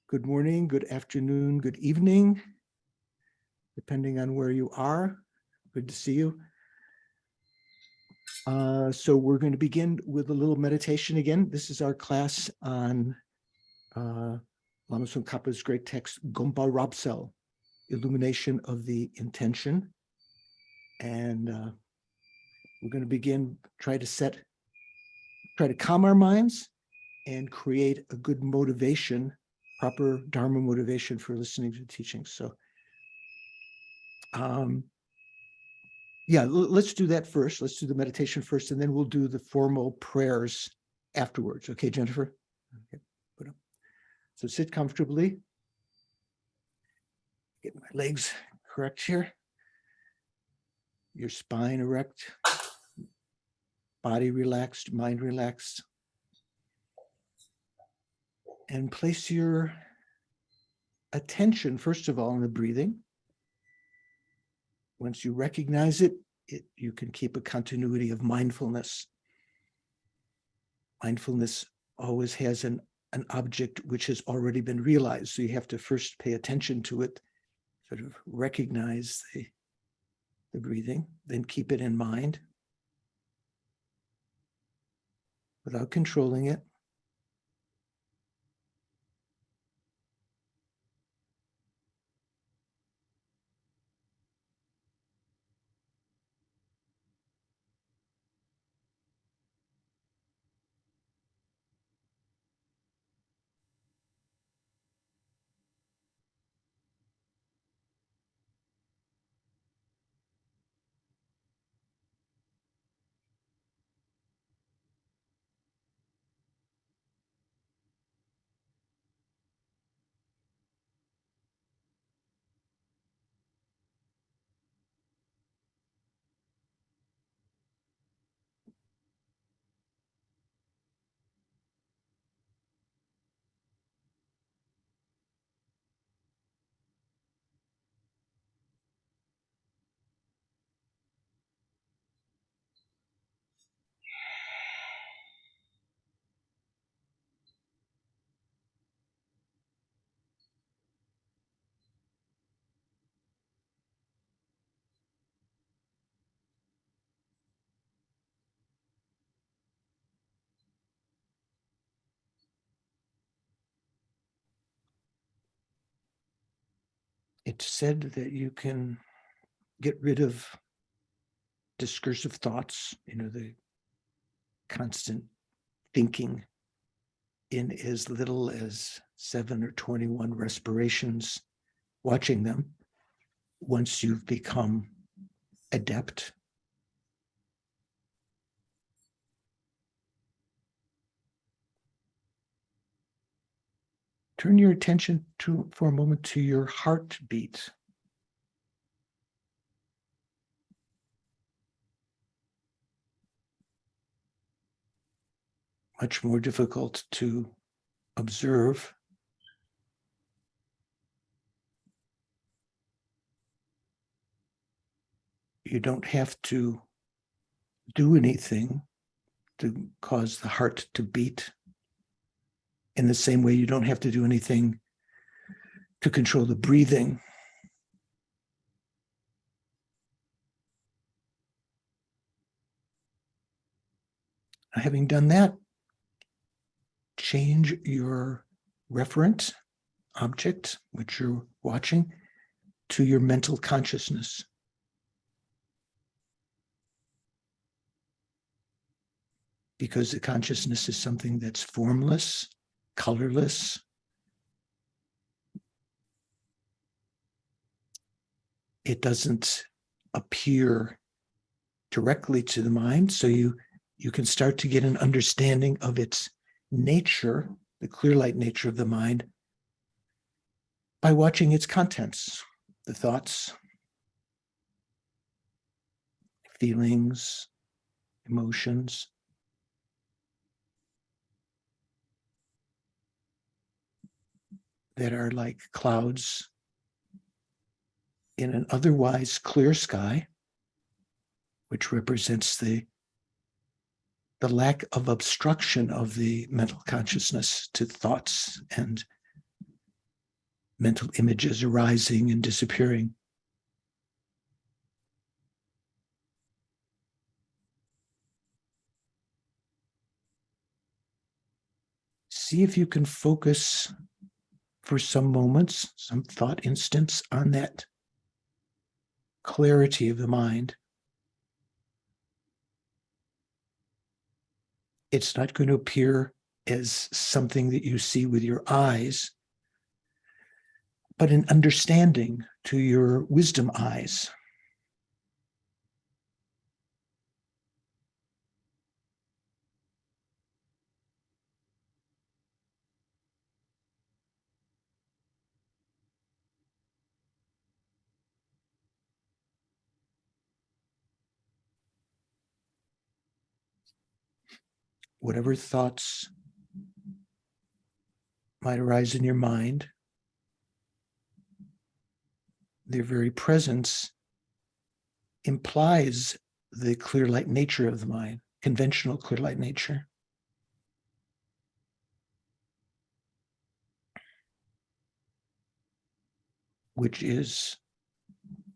good morning, good afternoon, good evening, depending on where you are. Good to see you. So we're going to begin with a little meditation again. This is our class on Lama Tsongkhapa's great text, Gompa Rabsel, Illumination of the Intention. And we're going to begin, try to calm our minds and create a good motivation, proper Dharma motivation for listening to the teachings. So yeah, let's do that first. Let's do the meditation first, and then we'll do the formal prayers afterwards. Okay, Jennifer? Okay, put up. So sit comfortably. Get my legs correct here. Your spine erect. Body relaxed, mind relaxed. And place your attention, first of all, on the breathing. Once you recognize it, you can keep a continuity of mindfulness. Mindfulness always has an object which has already been realized. So you have to first pay attention to it, sort of recognize the breathing, then keep it in mind without controlling it. It's said that you can get rid of discursive thoughts, the constant thinking, in as little as 7 or 21 respirations, watching them, once you've become adept. Turn your attention for a moment to your heartbeat. Much more difficult to observe. You don't have to do anything to cause the heart to beat. In the same way, you don't have to do anything to control the breathing. Having done that, change your referent object, which you're watching, to your mental consciousness. Because the consciousness is something that's formless, colorless. It doesn't appear directly to the mind, so you can start to get an understanding of its nature, the clear light nature of the mind, by watching its contents, the thoughts, feelings, emotions. That are like clouds in an otherwise clear sky, which represents the lack of obstruction of the mental consciousness to thoughts and mental images arising and disappearing. See if you can focus for some moments, some thought instants on that clarity of the mind. It's not going to appear as something that you see with your eyes, but an understanding to your wisdom eyes. Whatever thoughts might arise in your mind, their very presence implies the clear light nature of the mind, conventional clear light nature. Which is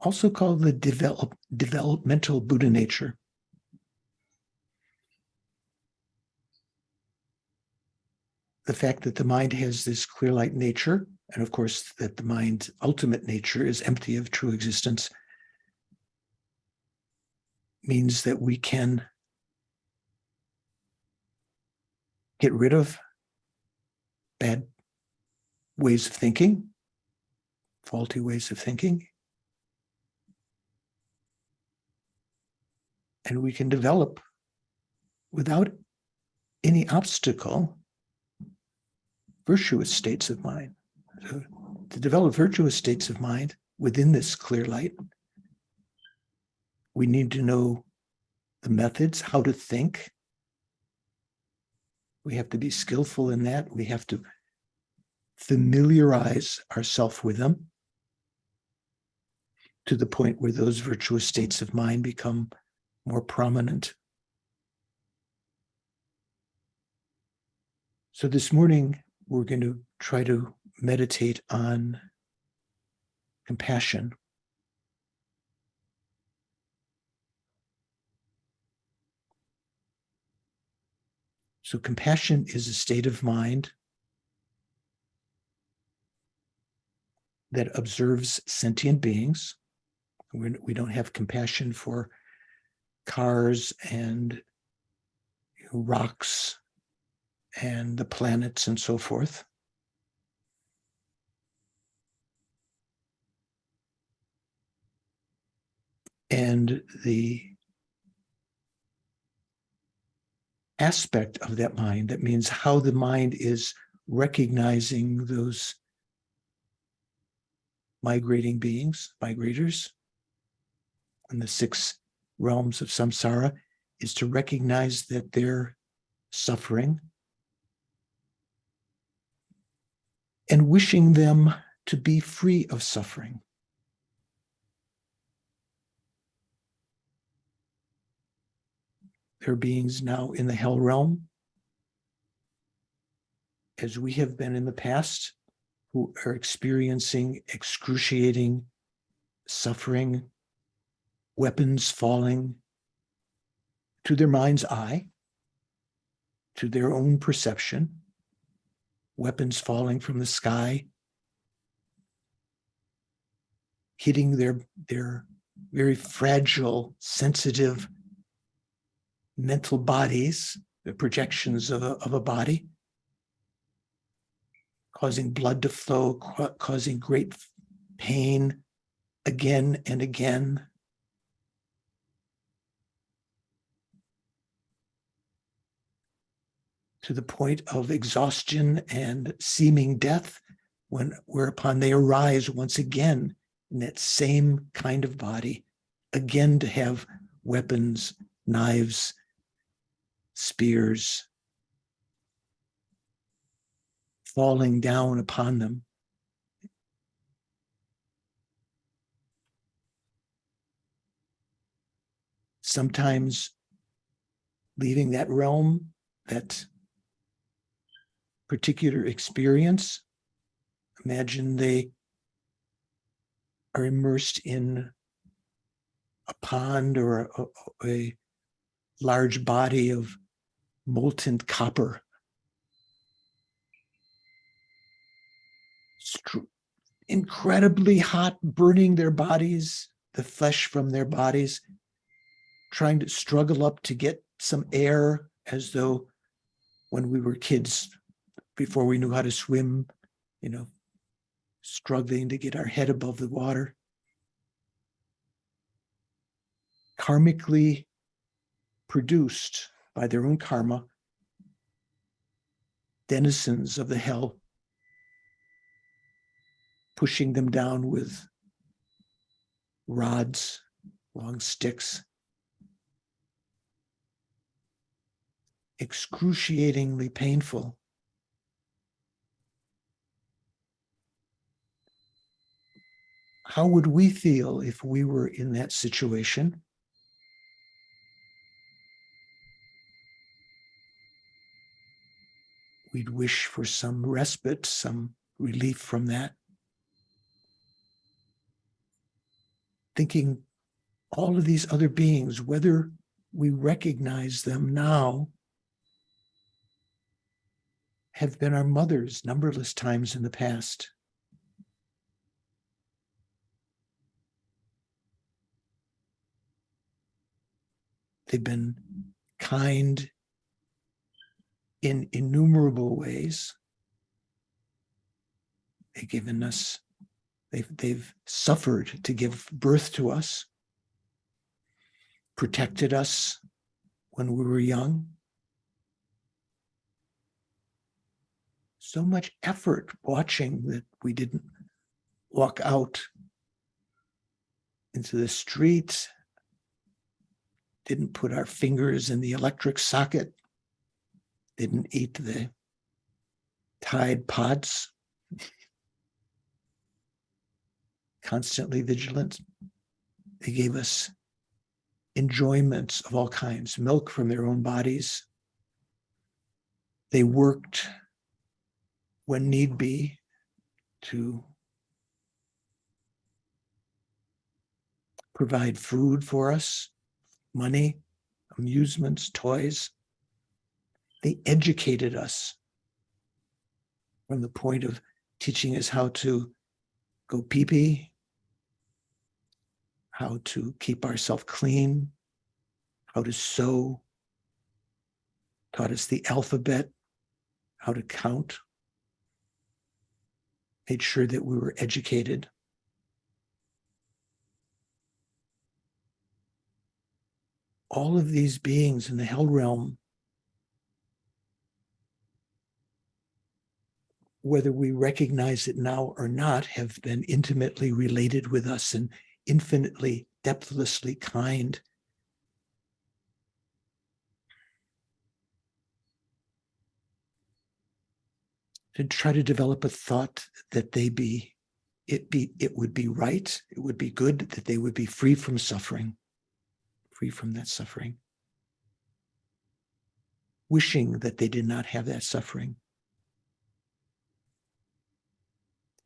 also called the developmental Buddha nature. The fact that the mind has this clear light nature, and of course that the mind's ultimate nature is empty of true existence, means that we can get rid of bad ways of thinking, faulty ways of thinking, and we can develop without any obstacle virtuous states of mind. So to develop virtuous states of mind within this clear light, we need to know the methods, how to think. We have to be skillful in that. We have to familiarize ourselves with them to the point where those virtuous states of mind become more prominent. So this morning, we're going to try to meditate on compassion. So compassion is a state of mind that observes sentient beings. We don't have compassion for cars and rocks and the planets and so forth. And the aspect of that mind, that means how the mind is recognizing those migrating beings, migrators, in the 6 realms of samsara, is to recognize that they're suffering and wishing them to be free of suffering. There are beings now in the hell realm, as we have been in the past, who are experiencing excruciating suffering, weapons falling to their mind's eye, to their own perception, weapons falling from the sky, hitting their very fragile, sensitive mental bodies, the projections of a body, causing blood to flow, causing great pain again and again. To the point of exhaustion and seeming death, whereupon they arise once again in that same kind of body, again to have weapons, knives, spears falling down upon them. Sometimes leaving that realm, that particular experience, imagine they are immersed in a pond or a large body of molten copper, incredibly hot, burning their bodies, the flesh from their bodies, trying to struggle up to get some air, as though when we were kids, before we knew how to swim, struggling to get our head above the water. Karmically produced by their own karma, denizens of the hell, pushing them down with rods, long sticks, excruciatingly painful. How would we feel if we were in that situation? We'd wish for some respite, some relief from that. Thinking all of these other beings, whether we recognize them now, have been our mothers numberless times in the past. They've been kind in innumerable ways. They've suffered to give birth to us, protected us when we were young. So much effort watching that we didn't walk out into the street, didn't put our fingers in the electric socket, didn't eat the Tide Pods, constantly vigilant. They gave us enjoyments of all kinds, milk from their own bodies. They worked when need be to provide food for us, money, amusements, toys. They educated us from the point of teaching us how to go pee-pee, how to keep ourselves clean, how to sew, taught us the alphabet, how to count, made sure that we were educated. All of these beings in the hell realm, whether we recognize it now or not, have been intimately related with us and infinitely, depthlessly kind. To try to develop a thought that it would be right, it would be good that they would be free from suffering, free from that suffering. Wishing that they did not have that suffering.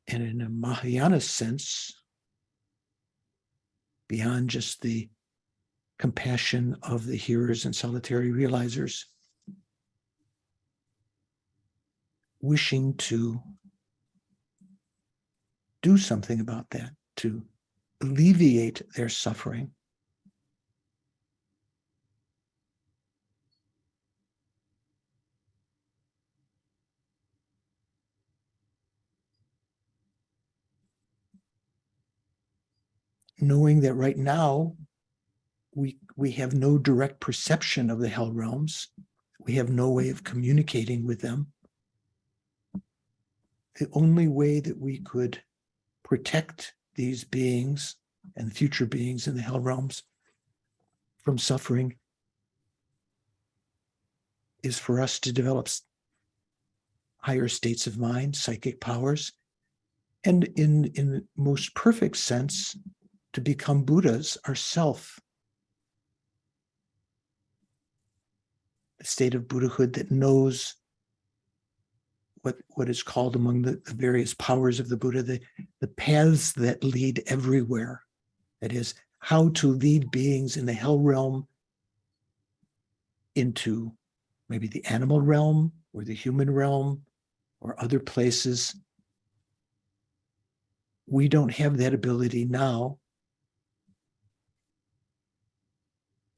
And in a Mahayana sense, beyond just the compassion of the hearers and solitary realizers, wishing to do something about that, to alleviate their suffering. Knowing that right now, we have no direct perception of the hell realms. We have no way of communicating with them. The only way that we could protect these beings and future beings in the hell realms from suffering is for us to develop higher states of mind, psychic powers, and in the most perfect sense, to become Buddhas ourselves. The state of Buddhahood that knows what is called among the various powers of the Buddha, the paths that lead everywhere. That is, how to lead beings in the hell realm into maybe the animal realm or the human realm or other places. We don't have that ability now.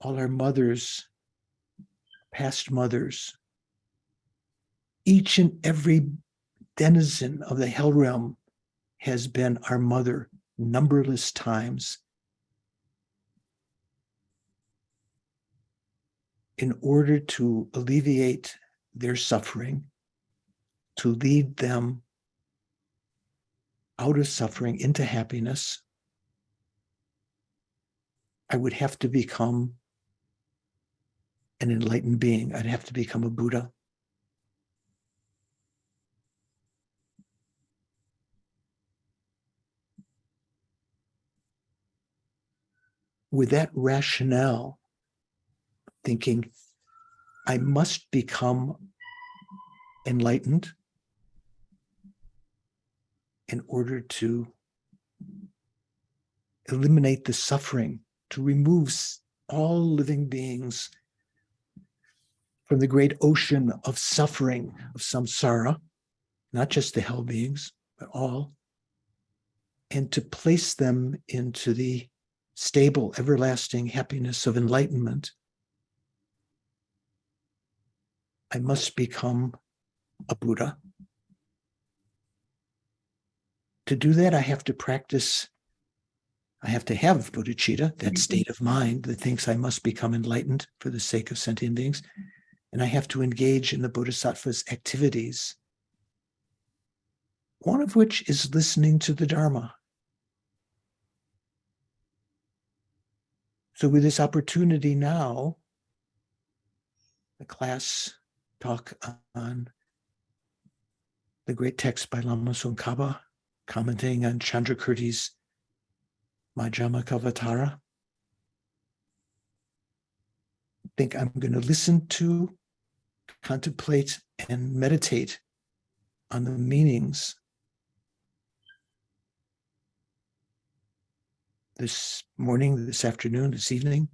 All our mothers, past mothers, each and every denizen of the hell realm has been our mother numberless times in order to alleviate their suffering, to lead them out of suffering into happiness. I would have to become an enlightened being. I'd have to become a Buddha. With that rationale, thinking, I must become enlightened in order to eliminate the suffering, to remove all living beings from the great ocean of suffering of samsara, not just the hell beings, but all, and to place them into the stable, everlasting happiness of enlightenment. I must become a Buddha. To do that, I have to practice, I have to have bodhicitta, that state of mind that thinks I must become enlightened for the sake of sentient beings. And I have to engage in the bodhisattva's activities, one of which is listening to the Dharma. So with this opportunity now, the class talk on the great text by Lama Khapa, commenting on Chandrakirti's Madhyamaka Vatara. I think I'm going to listen to, contemplate, and meditate on the meanings this morning, this afternoon, this evening,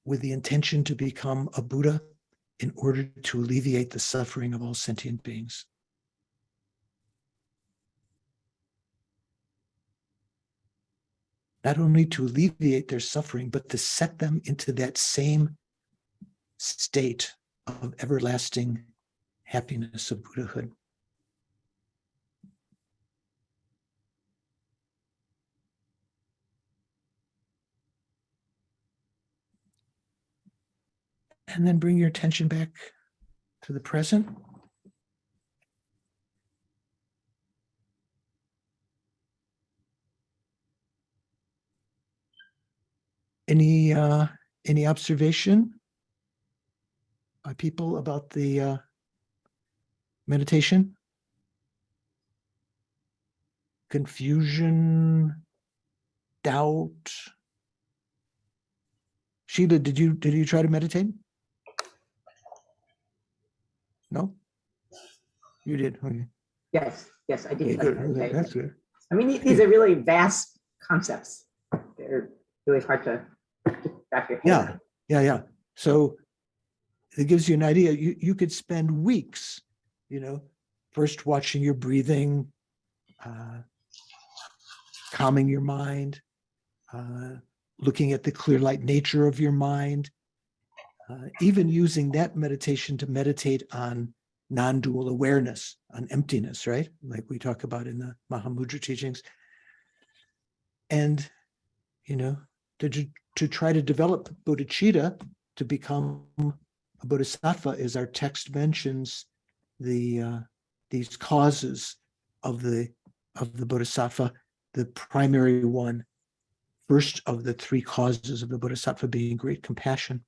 with the intention to become a Buddha in order to alleviate the suffering of all sentient beings. Not only to alleviate their suffering, but to set them into that same state of everlasting happiness of Buddhahood. And then bring your attention back to the present. Any observation by people about the meditation? Confusion, doubt? Sheila, did you try to meditate? No? You did, okay. Yes, I did. Okay, good. Okay, that's good. I mean, these are really vast concepts. They're really hard to wrap your head around. Yeah. So it gives you an idea. You could spend weeks, first watching your breathing, calming your mind, looking at the clear light nature of your mind, even using that meditation to meditate on non-dual awareness, on emptiness, right? Like we talk about in the Mahamudra teachings. And, to try to develop bodhicitta, to become a bodhisattva, as our text mentions, these causes of the bodhisattva, the primary one, first of the three causes of the bodhisattva being great compassion.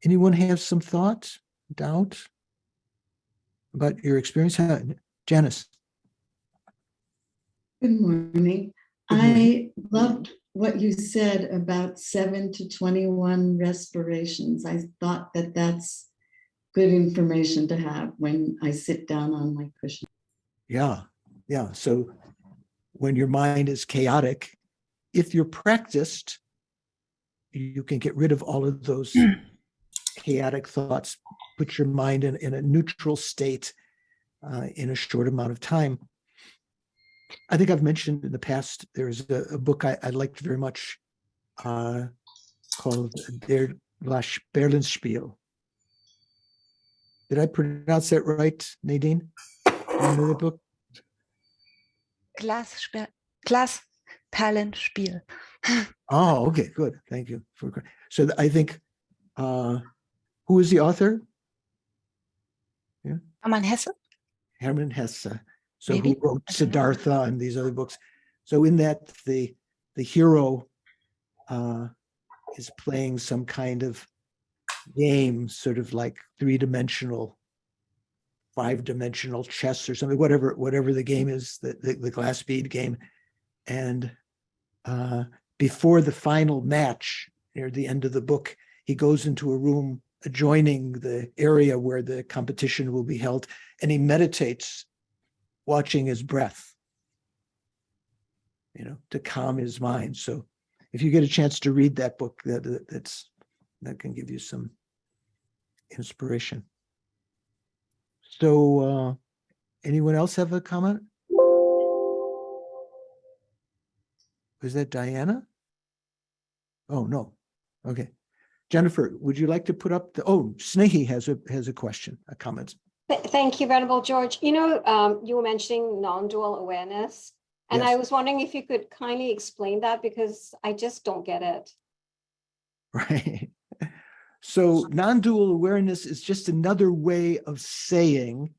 Anyone have some thought, doubt about your experience? Janice. Good morning. I loved what you said about 7 to 21 respirations. I thought that's good information to have when I sit down on my cushion. Yeah. Yeah. So when your mind is chaotic, if you're practiced, you can get rid of all of those chaotic thoughts, put your mind in a neutral state in a short amount of time. I think I've mentioned in the past, there's a book I liked very much called Der Berlinspiel. Did I pronounce that right, Nadine? Do you know that book? Glasperlenspiel. Oh, okay, good. Thank you. So I think, who is the author? Hermann Hesse? Hermann Hesse. So Maybe. who wrote I don't know. Siddhartha and these other books. So in that, the hero is playing some kind of game, sort of like 3-dimensional, 5-dimensional chess or something, whatever the game is, the glass bead game. And before the final match, near the end of the book, he goes into a room adjoining the area where the competition will be held, and he meditates, watching his breath, to calm his mind. So if you get a chance to read that book, that can give you some inspiration. So anyone else have a comment? Was that Diana? Oh, no. Okay. Jennifer, would you like to put up Snehi has a question, a comment. Thank you, Venerable George. You were mentioning non-dual awareness, and Yes. I was wondering if you could kindly explain that, because I just don't get it. Right. So non-dual awareness is just another way of saying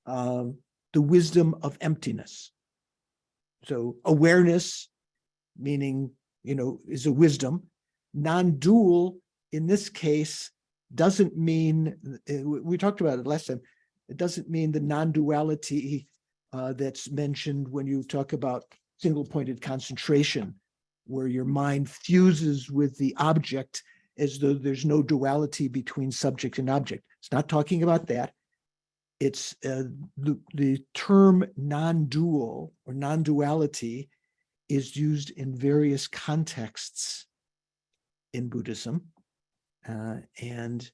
the wisdom of emptiness. So awareness, meaning, is a wisdom. Non-dual, in this case, doesn't mean, we talked about it last time, it doesn't mean the non-duality that's mentioned when you talk about single-pointed concentration, where your mind fuses with the object as though there's no duality between subject and object. It's not talking about that. It's the term non-dual or non-duality is used in various contexts in Buddhism. And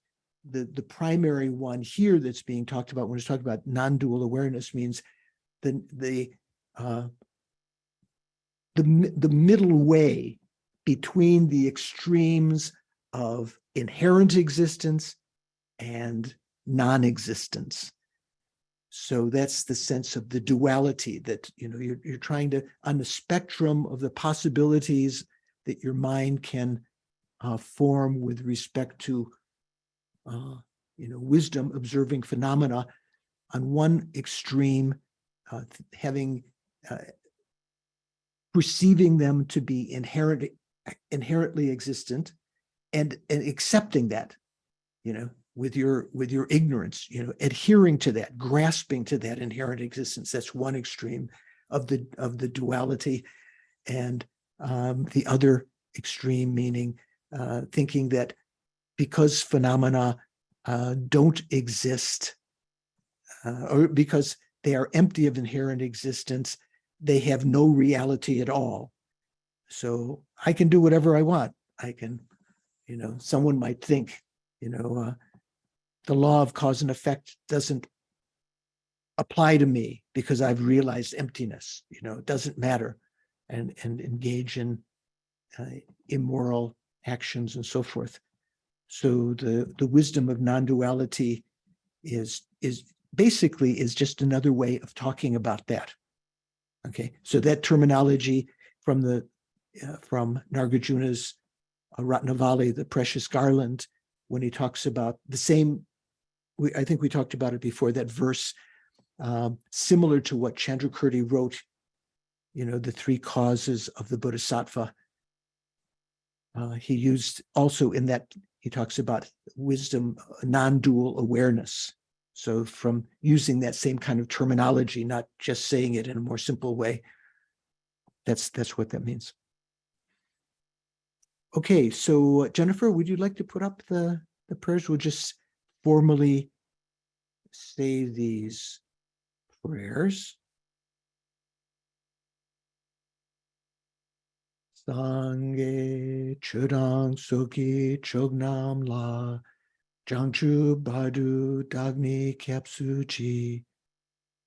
the primary one here that's being talked about when it's talking about non-dual awareness means the middle way between the extremes of inherent existence and non-existence. So that's the sense of the duality that, you're trying to, on the spectrum of the possibilities that your mind can form with respect to, wisdom, observing phenomena. On one extreme, perceiving them to be inherently existent, and accepting that, with your ignorance, adhering to that, grasping to that inherent existence. That's one extreme of the duality, and the other extreme meaning thinking that because phenomena don't exist, or because they are empty of inherent existence, they have no reality at all. So I can do whatever I want. I can, someone might think, the law of cause and effect doesn't apply to me because I've realized emptiness. It doesn't matter, and engage in immoral actions and so forth. So the wisdom of non-duality is basically just another way of talking about that. Okay, so that terminology from Nagarjuna's Ratnavali, the precious garland, when he talks about the same, I think we talked about it before, that verse similar to what Chandrakirti wrote, the 3 causes of the bodhisattva. He used also in that, he talks about wisdom, non-dual awareness. So from using that same kind of terminology, not just saying it in a more simple way, that's what that means. Okay, so Jennifer, would you like to put up the prayers? We'll just formally say these prayers. Sangye chudang soki chognam la jangchu badu dagni kapsu chi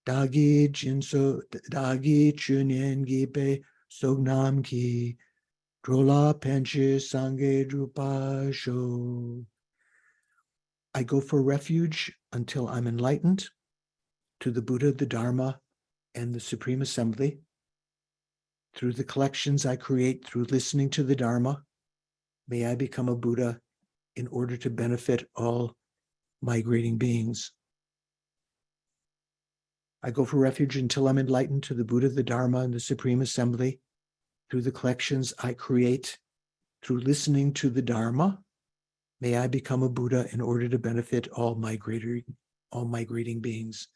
dagi jinso dagi chunyen gipe sognam ki drola penche sangye drupa sho. I go for refuge until I'm enlightened to the Buddha, the Dharma, and the Supreme Assembly. Through the collections I create through listening to the Dharma, may I become a Buddha in order to benefit all migrating beings. I go for refuge until I'm enlightened to the Buddha, the Dharma, and the Supreme Assembly. Through the collections I create through listening to the Dharma, may I become a Buddha in order to benefit all migrating beings.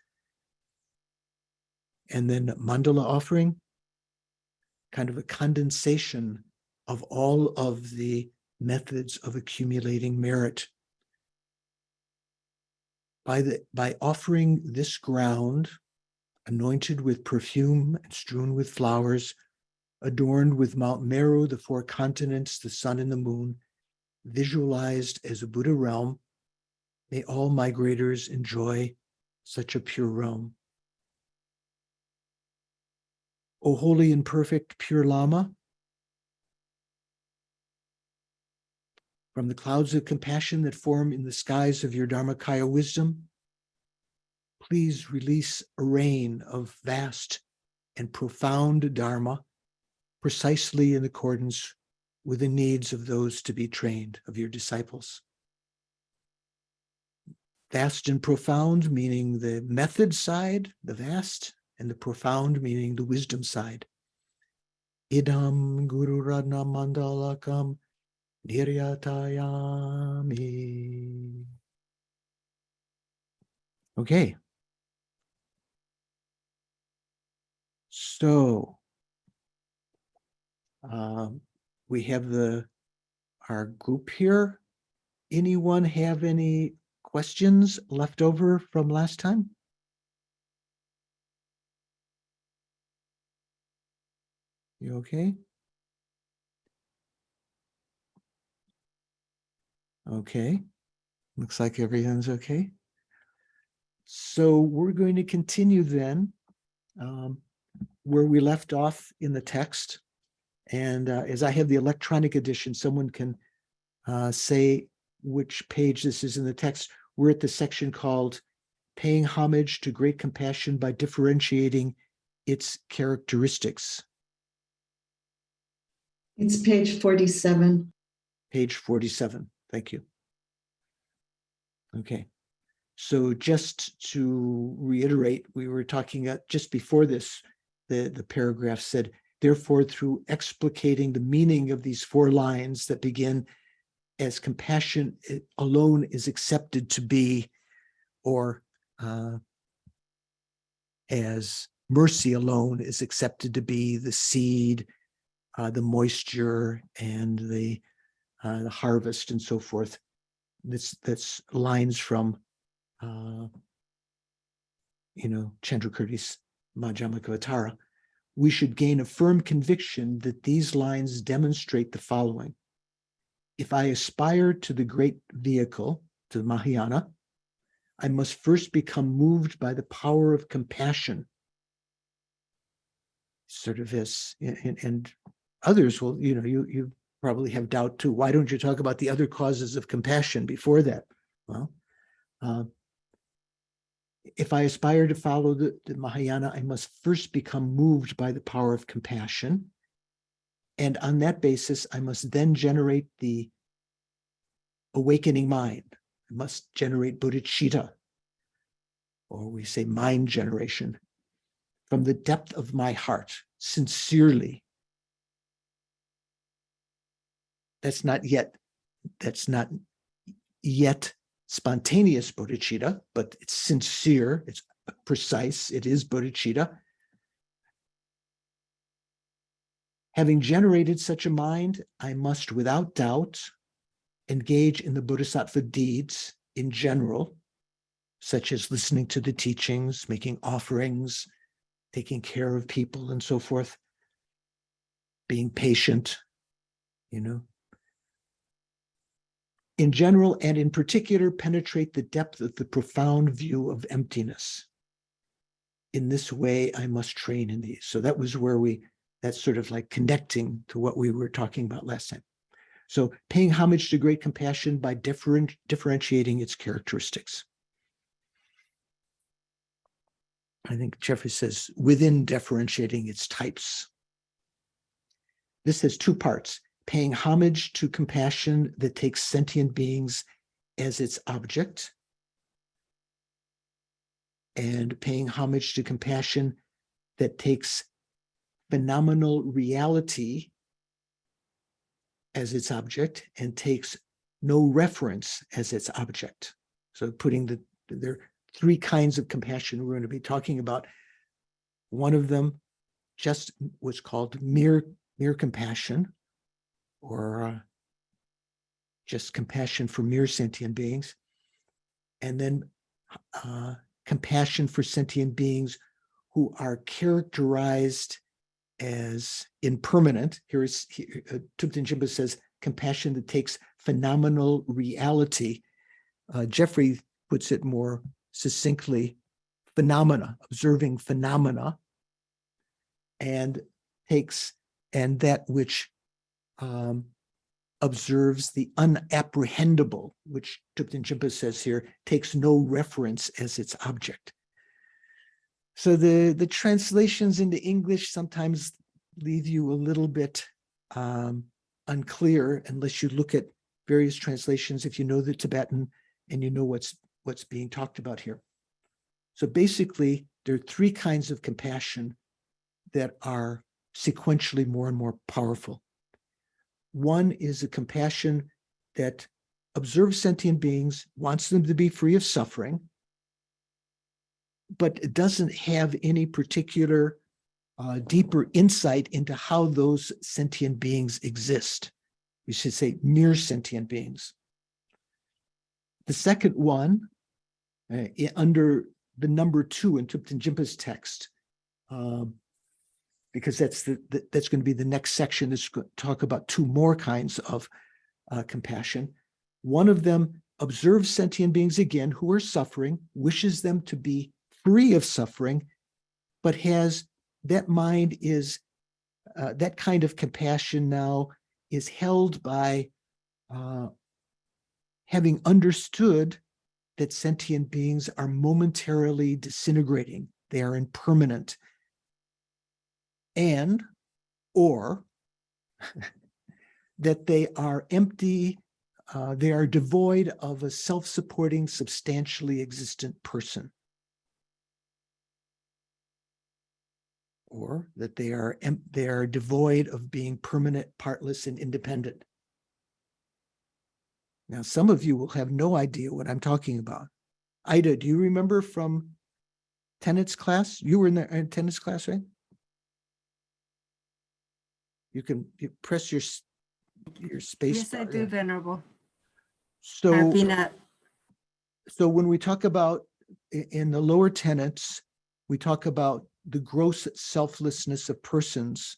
And then mandala offering, kind of a condensation of all of the methods of accumulating merit. By offering this ground, anointed with perfume and strewn with flowers, adorned with Mount Meru, the four continents, the sun and the moon, visualized as a Buddha realm, may all migrators enjoy such a pure realm. O holy and perfect pure Lama, from the clouds of compassion that form in the skies of your Dharmakaya wisdom, please release a rain of vast and profound Dharma, precisely in accordance with the needs of those to be trained, of your disciples. Vast and profound, meaning the method side, the vast, and the profound, meaning the wisdom side. Idam Guru Radna Mandalakam Niryatayami. Okay. So we have our group here. Anyone have any questions left over from last time? You okay? Okay. Looks like everything's okay. So we're going to continue then where we left off in the text. And as I have the electronic edition, someone can say which page this is in the text. We're at the section called Paying Homage to Great Compassion by Differentiating Its Characteristics. It's page 47. Page 47. Thank you. Okay. So just to reiterate, we were talking just before this, the paragraph said, therefore, through explicating the meaning of these four lines that begin as compassion alone is accepted to be, or as mercy alone is accepted to be the seed, the moisture, and the harvest, and so forth. That's lines from Chandrakirti's Madhyamaka. We should gain a firm conviction that these lines demonstrate the following. If I aspire to the great vehicle, to the Mahayana, I must first become moved by the power of compassion. Sort of as, and others will, you probably have doubt too. Why don't you talk about the other causes of compassion before that? Well, if I aspire to follow the Mahayana, I must first become moved by the power of compassion. And on that basis, I must then generate the awakening mind. I must generate bodhicitta, or we say mind generation, from the depth of my heart, sincerely. That's not yet spontaneous bodhicitta, but it's sincere, it's precise, it is bodhicitta. Having generated such a mind, I must, without doubt, engage in the bodhisattva deeds in general, such as listening to the teachings, making offerings, taking care of people and so forth, being patient, in general and in particular, penetrate the depth of the profound view of emptiness. In this way, I must train in these. So that was where that's sort of like connecting to what we were talking about last time. So paying homage to great compassion by differentiating its characteristics. I think Jeffrey says within differentiating its types. This has two parts: paying homage to compassion that takes sentient beings as its object, and paying homage to compassion that takes phenomenal reality as its object and takes no reference as its object. So there are three kinds of compassion we're going to be talking about. One of them just was called mere compassion, or just compassion for mere sentient beings. And then compassion for sentient beings who are characterized as impermanent. Thupten Jinpa says compassion that takes phenomenal reality. Jeffrey puts it more succinctly: phenomena, observing phenomena, and that which observes the unapprehendable, which Thupten Jinpa says here, takes no reference as its object. So the translations into English sometimes leave you a little bit unclear unless you look at various translations, if you know the Tibetan and you know what's being talked about here. So basically, there are three kinds of compassion that are sequentially more and more powerful. One is a compassion that observes sentient beings, wants them to be free of suffering, but it doesn't have any particular deeper insight into how those sentient beings exist. You should say mere sentient beings. The second one, under the number 2 in Thupten Jinpa's text, because that's going to be the next section, is going to talk about two more kinds of compassion. One of them observes sentient beings again who are suffering, wishes them to be free of suffering, but that mind is, that kind of compassion now is held by having understood that sentient beings are momentarily disintegrating, they are impermanent, or that they are empty, they are devoid of a self-supporting, substantially existent person. Or that they are devoid of being permanent, partless, and independent. Now, some of you will have no idea what I'm talking about. Ida, do you remember from Tenet's class? You were in Tenet's class, right? You press your space Yes, bar. I do, Venerable. So, I've been so when we talk about in the lower tenets, we talk about the gross selflessness of persons.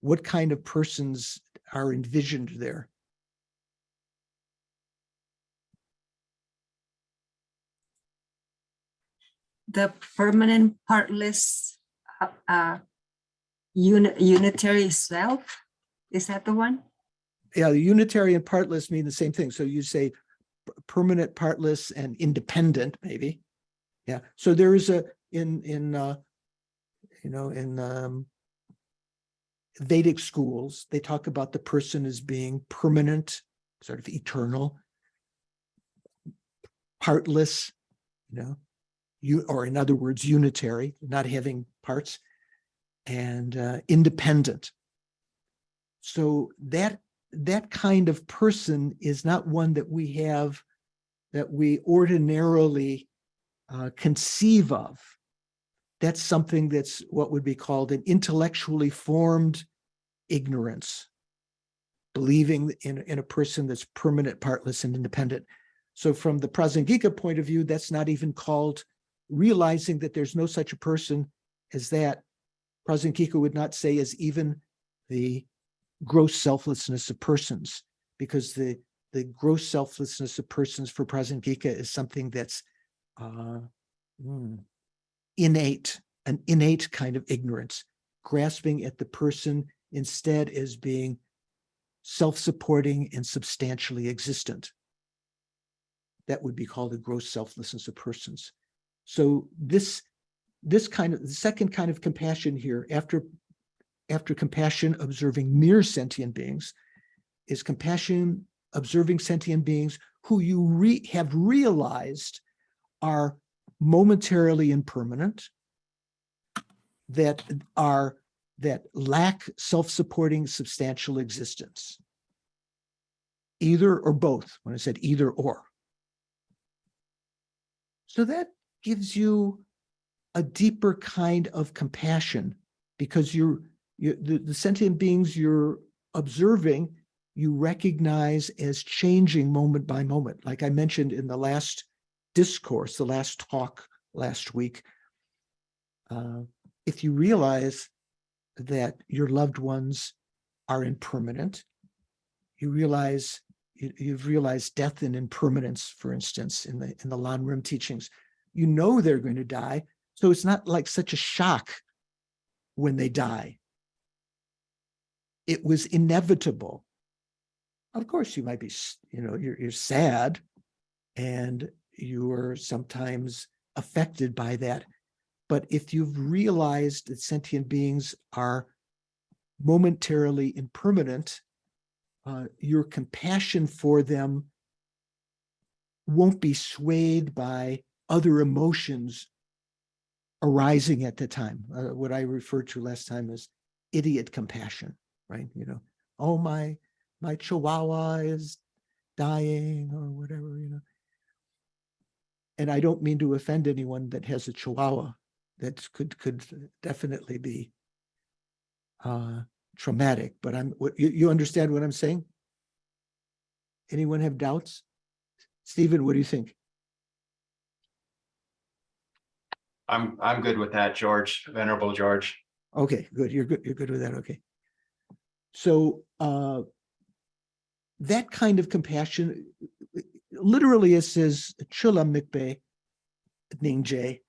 What kind of persons are envisioned there? the permanent, partless, unitary self. Is that the one? Yeah, the unitary and partless mean the same thing. So you say permanent, partless, and independent, maybe. Yeah. So there is in Vedic schools, they talk about the person as being permanent, sort of eternal, partless, or in other words, unitary, not having parts, and independent. So that kind of person is not one that we ordinarily conceive of. That's something that's what would be called an intellectually formed ignorance, believing in a person that's permanent, partless, and independent. So from the Prasangika point of view, that's not even called realizing that there's no such a person as that. Prasangika would not say as even the gross selflessness of persons, because the gross selflessness of persons for Prasangika is something that's innate, an innate kind of ignorance, grasping at the person instead as being self-supporting and substantially existent. That would be called a gross selflessness of persons. So this kind of, the second kind of compassion here, after compassion observing mere sentient beings, is compassion observing sentient beings who you have realized are momentarily impermanent, that lack self-supporting substantial existence. Either or both, when I said either or. So that gives you a deeper kind of compassion, because the sentient beings you're observing, you recognize as changing moment by moment. Like I mentioned in the last discourse, the last talk last week, if you realize that your loved ones are impermanent, you've realized death and impermanence, for instance, in the Lan Rim teachings. You know they're going to die, so it's not like such a shock when they die. It was inevitable. Of course, you might be, you're sad, and you're sometimes affected by that. But if you've realized that sentient beings are momentarily impermanent, your compassion for them won't be swayed by other emotions arising at the time. What I referred to last time as idiot compassion, right? Oh, my chihuahua is dying or whatever, And I don't mean to offend anyone that has a chihuahua. That could definitely be traumatic, but you understand what I'm saying? Anyone have doubts? Stephen, what do you think? I'm good with that, George, Venerable George. Okay, good. You're good with that. Okay. So that kind of compassion, literally it says chula mikbe ningje.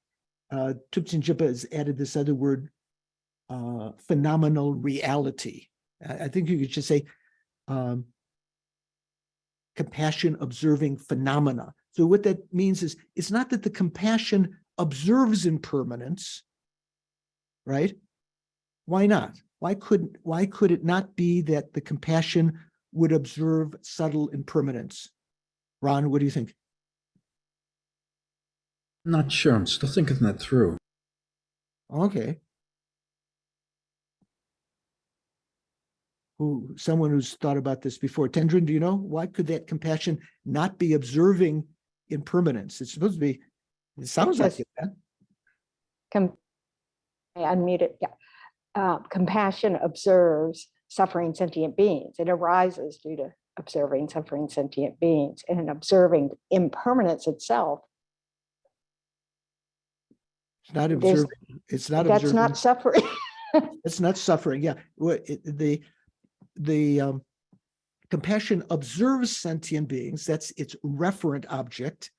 Tupten Jippa has added this other word, phenomenal reality. I think you could just say compassion observing phenomena. So what that means is, it's not that the compassion observes impermanence, right? Why not? Why could it not be that the compassion would observe subtle impermanence? Ron, what do you think? I'm not sure. I'm still thinking that through. Okay. Someone who's thought about this before. Tendrin, do you know? Why could that compassion not be observing impermanence? It's supposed to be, it sounds like it. I unmuted, yeah. Compassion observes suffering sentient beings. It arises due to observing suffering sentient beings, and in observing impermanence itself. It's not observing. It's not That's observing. not suffering. It's not suffering. Yeah. The compassion observes sentient beings. That's its referent object.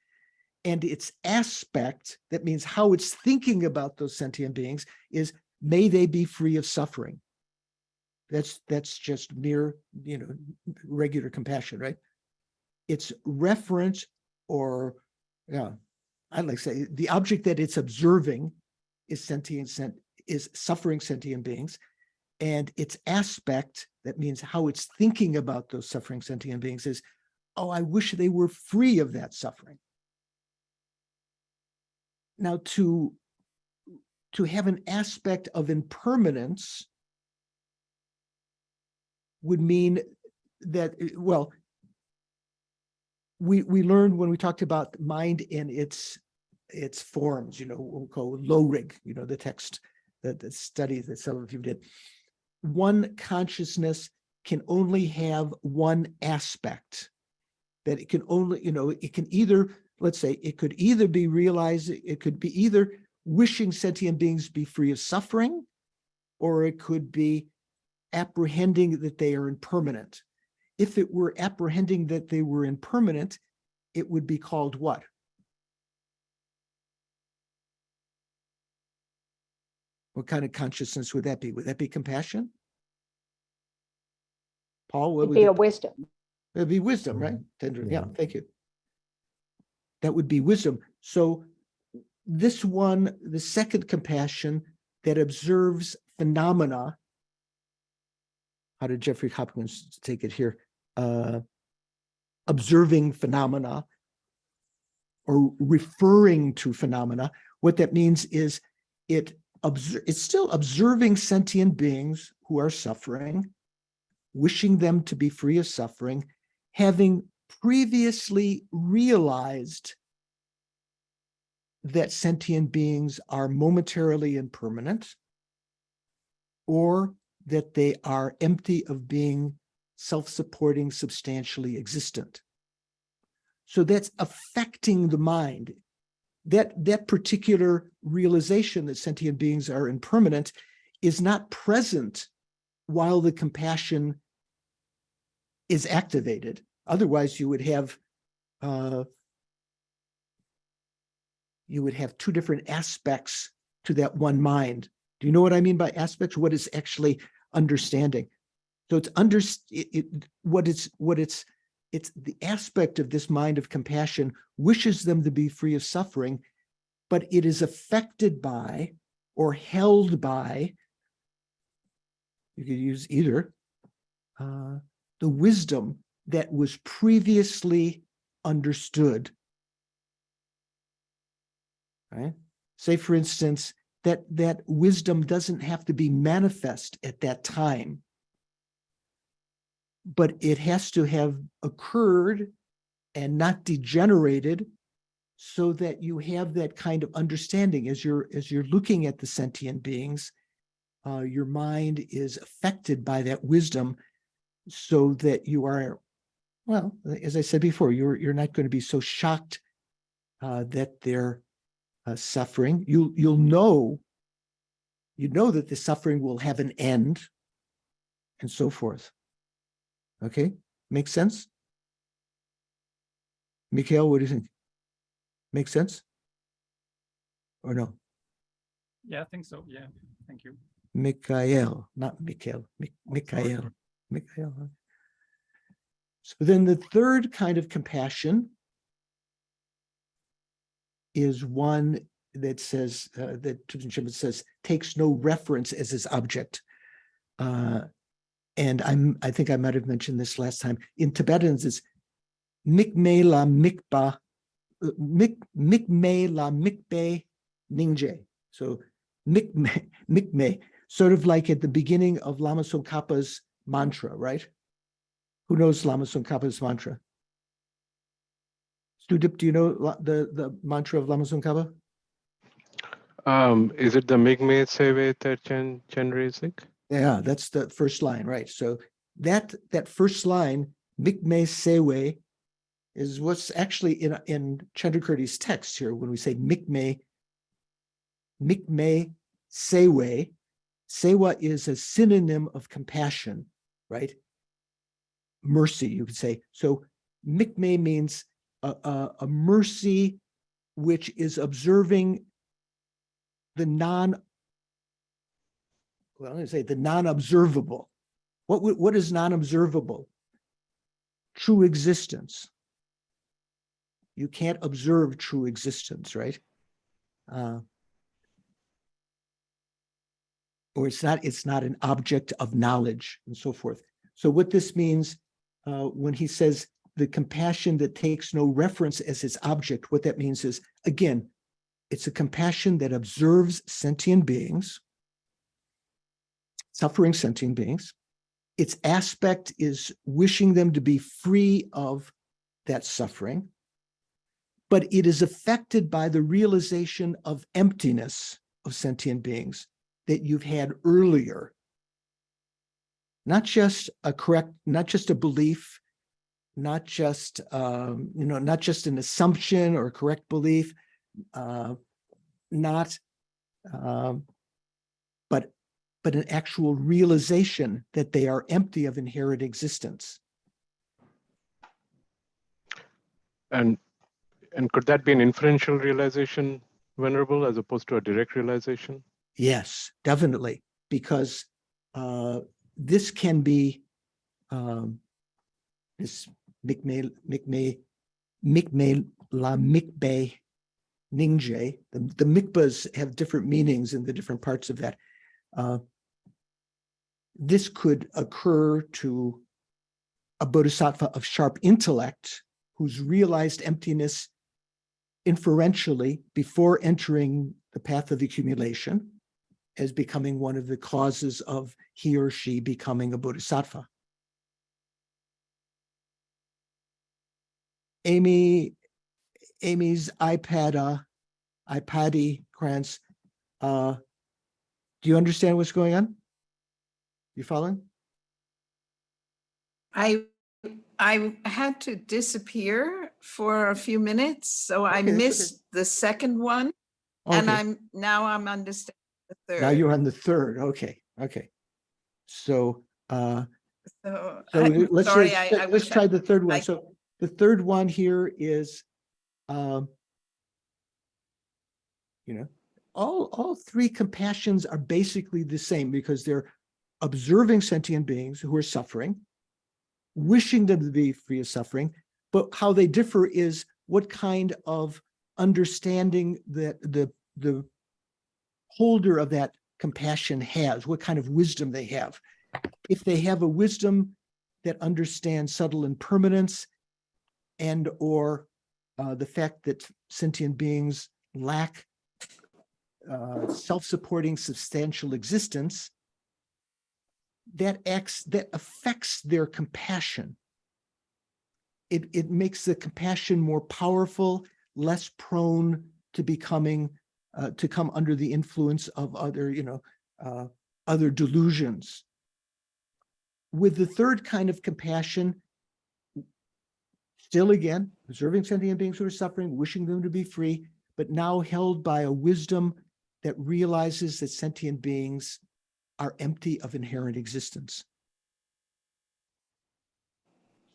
And its aspect, that means how it's thinking about those sentient beings, is may they be free of suffering. That's just mere, regular compassion, right? It's referent, or, I'd like to say the object that it's observing is suffering sentient beings, and its aspect, that means how it's thinking about those suffering sentient beings, is, oh, I wish they were free of that suffering. Now, to have an aspect of impermanence would mean that, well, we learned when we talked about mind in its forms, we'll call low-rig, the text, the study that some of you did. One consciousness can only have one aspect. that it can only, it can either, let's say, it could either be realized, it could be either wishing sentient beings be free of suffering, or it could be apprehending that they are impermanent. If it were apprehending that they were impermanent, it would be called what? What kind of consciousness would that be? Would that be compassion? Paul, what It'd would be a it? wisdom. It'd be wisdom, right? Tender. Yeah, Yeah. thank you. That would be wisdom. So this one, the second compassion that observes phenomena. How did Jeffrey Hopkins take it here? Observing phenomena or referring to phenomena. What that means is it's still observing sentient beings who are suffering, wishing them to be free of suffering, having previously realized that sentient beings are momentarily impermanent, or that they are empty of being self-supporting, substantially existent. So that's affecting the mind. That particular realization that sentient beings are impermanent is not present while the compassion is activated. Otherwise, you would have two different aspects to that one mind. Do you know what I mean by aspects? What is actually understanding? So it's the aspect of this mind of compassion wishes them to be free of suffering, but it is affected by or held by, you could use either, the wisdom that was previously understood. Right? Say, for instance, that wisdom doesn't have to be manifest at that time, but it has to have occurred and not degenerated, so that you have that kind of understanding as you're looking at the sentient beings. Your mind is affected by that wisdom, so that you are, well, as I said before, you're not going to be so shocked that they're suffering. You know that the suffering will have an end, and so forth. Okay, makes sense? Mikhail, what do you think? Makes sense? Or no? Yeah, I think so. Yeah, thank you. Mikhail, not Mikhail. Mikhail. Mikhail. Huh? So then the third kind of compassion is one that says, that Tuzin says, takes no reference as its object. And I think I might have mentioned this last time. In Tibetans, it's mikme la mikba, mikme la mikbe ningje. So mikme, sort of like at the beginning of Lama Tsongkhapa's mantra, right? Who knows Lama Tsongkhapa's mantra? Studip, do you know the mantra of Lama Tsongkhapa? Is it the Migme Seve Chandrisik? Yeah, that's the first line, right? So that first line, Mikme Sewe, is what's actually in Chandrakirti's text here. When we say Mikme Sewe, Sewa is a synonym of compassion, right? Mercy, you could say. So Mikme means a mercy which is observing the non-observable. What is non-observable? True existence. You can't observe true existence, right? Or it's not an object of knowledge, and so forth. So what this means when he says the compassion that takes no reference as its object, what that means is, again, it's a compassion that observes sentient beings, suffering sentient beings. Its aspect is wishing them to be free of that suffering, but it is affected by the realization of emptiness of sentient beings that you've had earlier. Not just a belief, not just not just an assumption or correct belief, not but an actual realization that they are empty of inherent existence. And could that be an inferential realization, Venerable, as opposed to a direct realization? Yes, definitely, because this can be this mikme la mikbe ningje. The mikbas have different meanings in the different parts of that. This could occur to a bodhisattva of sharp intellect who's realized emptiness inferentially before entering the path of accumulation as becoming one of the causes of he or she becoming a bodhisattva. Amy's iPaddy Krantz, do you understand what's going on? You following? I had to disappear for a few minutes, so I Okay, that's missed the second one, and Okay. I'm understanding the third. Now you're on the third. Okay. So So so let's sorry, just, I let's wish try the third one. I- So the third one here is all three compassions are basically the same because they're observing sentient beings who are suffering, wishing them to be free of suffering, but how they differ is what kind of understanding that the holder of that compassion has, what kind of wisdom they have. If they have a wisdom that understands subtle impermanence and or the fact that sentient beings lack self-supporting substantial existence, that affects their compassion. It makes the compassion more powerful, less prone to becoming to come under the influence of other delusions. With the third kind of compassion, still again, observing sentient beings who are suffering, wishing them to be free, but now held by a wisdom that realizes that sentient beings are empty of inherent existence.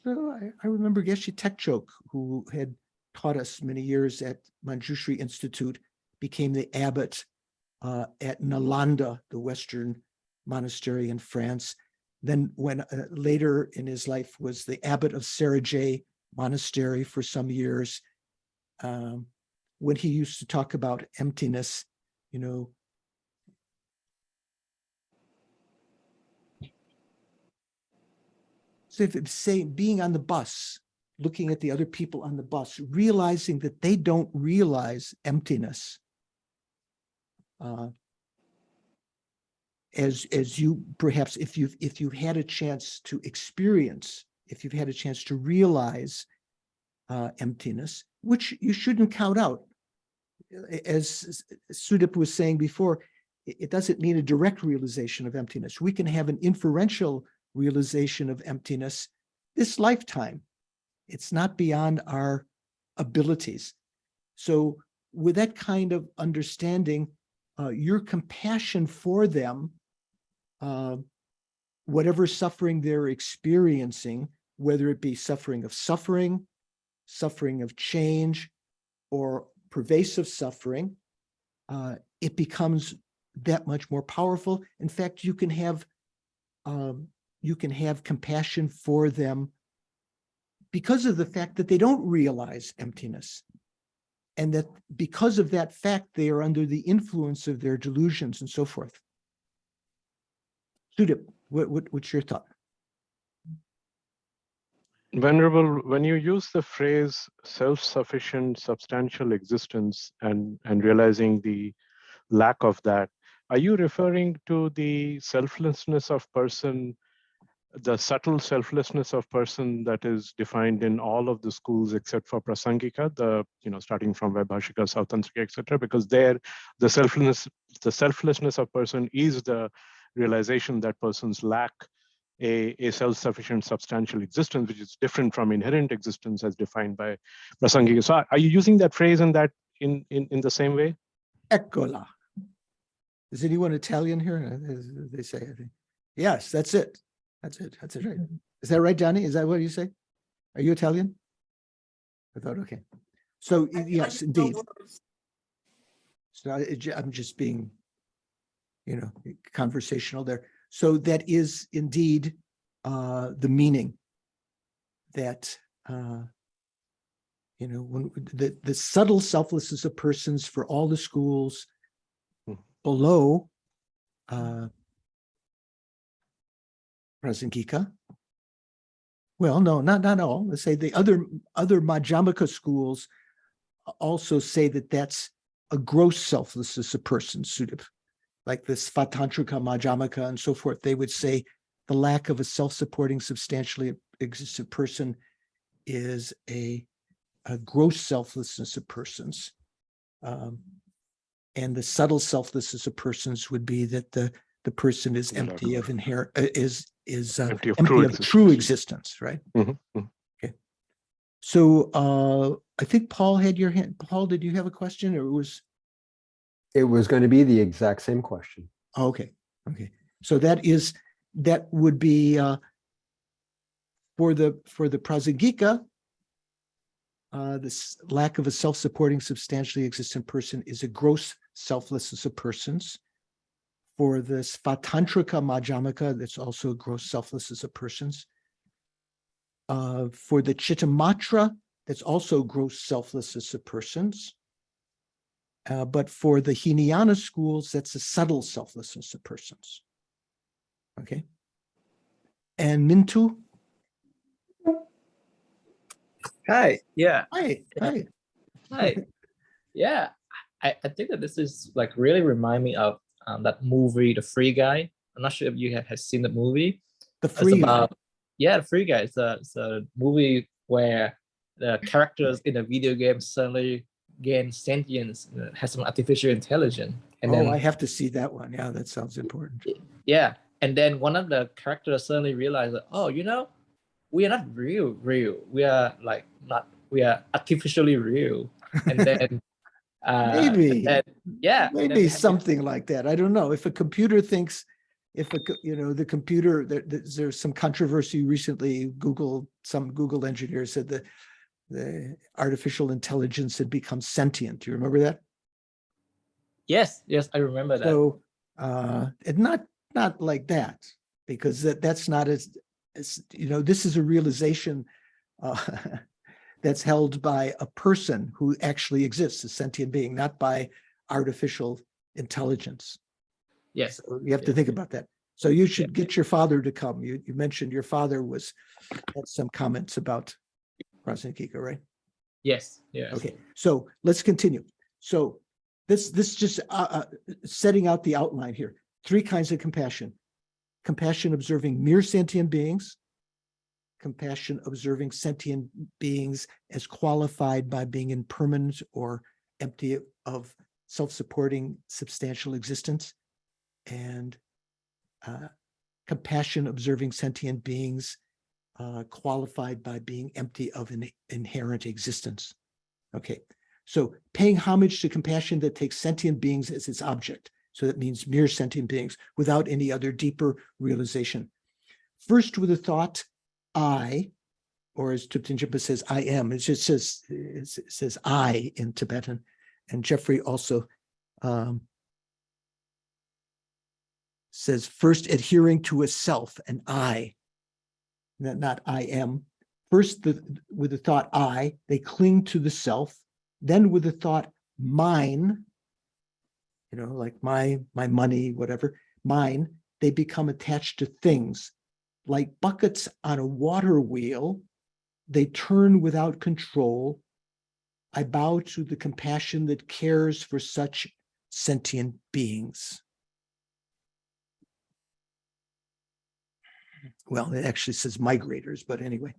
So I remember Geshe Tekchok, who had taught us many years at Manjushri Institute, became the abbot at Nalanda, the Western monastery in France. Then when later in his life was the abbot of Sarajay Monastery for some years. When he used to talk about emptiness, so if it's saying being on the bus, looking at the other people on the bus, realizing that they don't realize emptiness. As you perhaps, if you've had a chance to experience, if you've had a chance to realize emptiness, which you shouldn't count out. As Sudip was saying before, it doesn't mean a direct realization of emptiness. We can have an inferential realization of emptiness this lifetime. It's not beyond our abilities. So with that kind of understanding, your compassion for them, whatever suffering they're experiencing, whether it be suffering of change, or pervasive suffering, it becomes that much more powerful. In fact, you can have compassion for them because of the fact that they don't realize emptiness. And that because of that fact, they are under the influence of their delusions and so forth. Sudip, what's your thought? Venerable, when you use the phrase self-sufficient substantial existence and realizing the lack of that, are you referring to the selflessness of person, the subtle selflessness of person that is defined in all of the schools except for Prasangika, starting from Vaibhashika, Sautantrika, etc., because there the selflessness of person is the realization that persons lack a self-sufficient substantial existence, which is different from inherent existence as defined by Prasangika. So are you using that phrase in the same way? Eccola. Is anyone Italian here? They say, I think. Yes, that's it. That's it. That's it. Right. Is that right, Johnny? Is that what you say? Are you Italian? I thought, okay. So yes, indeed. So I'm just being, conversational there. So that is indeed the meaning that, when the subtle selflessness of persons for all the schools below Prasangika. Well, no, not all. Let's say the other Madhyamaka schools also say that that's a gross selflessness of persons, sort of like the Svatantrika, Madhyamaka, and so forth. They would say the lack of a self-supporting, substantially existent person is a gross selflessness of persons. And the subtle selflessness of persons would be that the person is empty of inherent, empty of true existence, right? Okay. So I think Paul had your hand. Paul, did you have a question, or was? It was going to be the exact same question. Oh, okay. Okay. So that would be for the Prasangika. This lack of a self-supporting, substantially existent person is a gross selflessness of persons. For the Svatantrika Madhyamaka, that's also a gross selflessness of persons. For the Chittamatra, that's also gross selflessness of persons. But for the Hinayana schools, that's a subtle selflessness of persons. Okay. And Mintu? Hi. Yeah. Hi. Hi. Hi. Yeah. I think that this is like really remind me of that movie, The Free Guy. I'm not sure if you have seen the movie. The Free Guy. Yeah, The Free Guy. It's a movie where the characters in the video game suddenly gain sentience, has some artificial intelligence. And then I have to see that one. Yeah, that sounds important. Yeah. And then one of the characters suddenly realized that, we are not real. We are we are artificially real. And then maybe then like that. I don't know. If a computer thinks, the computer, there's some controversy recently. Some Google engineers said that the artificial intelligence had become sentient. Do you remember that? Yes, I remember that. So, and not like that, because that's not as this is a realization that's held by a person who actually exists, a sentient being, not by artificial intelligence. Yes. So you have to think about that. So you should get your father to come. You mentioned your father had some comments about Prasangika, right? Yes. Yes. Okay. So let's continue. So this just setting out the outline here. 3 kinds of compassion. Compassion observing mere sentient beings. Compassion observing sentient beings as qualified by being impermanent or empty of self-supporting substantial existence. And compassion observing sentient beings qualified by being empty of an inherent existence. Okay, so paying homage to compassion that takes sentient beings as its object. So that means mere sentient beings without any other deeper realization. First with the thought, I, or as Thupten Jinpa says, I am. It just says I in Tibetan. And Jeffrey also says first adhering to a self, an I, not I am. First, with the thought I, they cling to the self. Then with the thought mine, like my money, whatever, mine, they become attached to things. Like buckets on a water wheel, they turn without control. I bow to the compassion that cares for such sentient beings. Well, it actually says migrators, but anyway.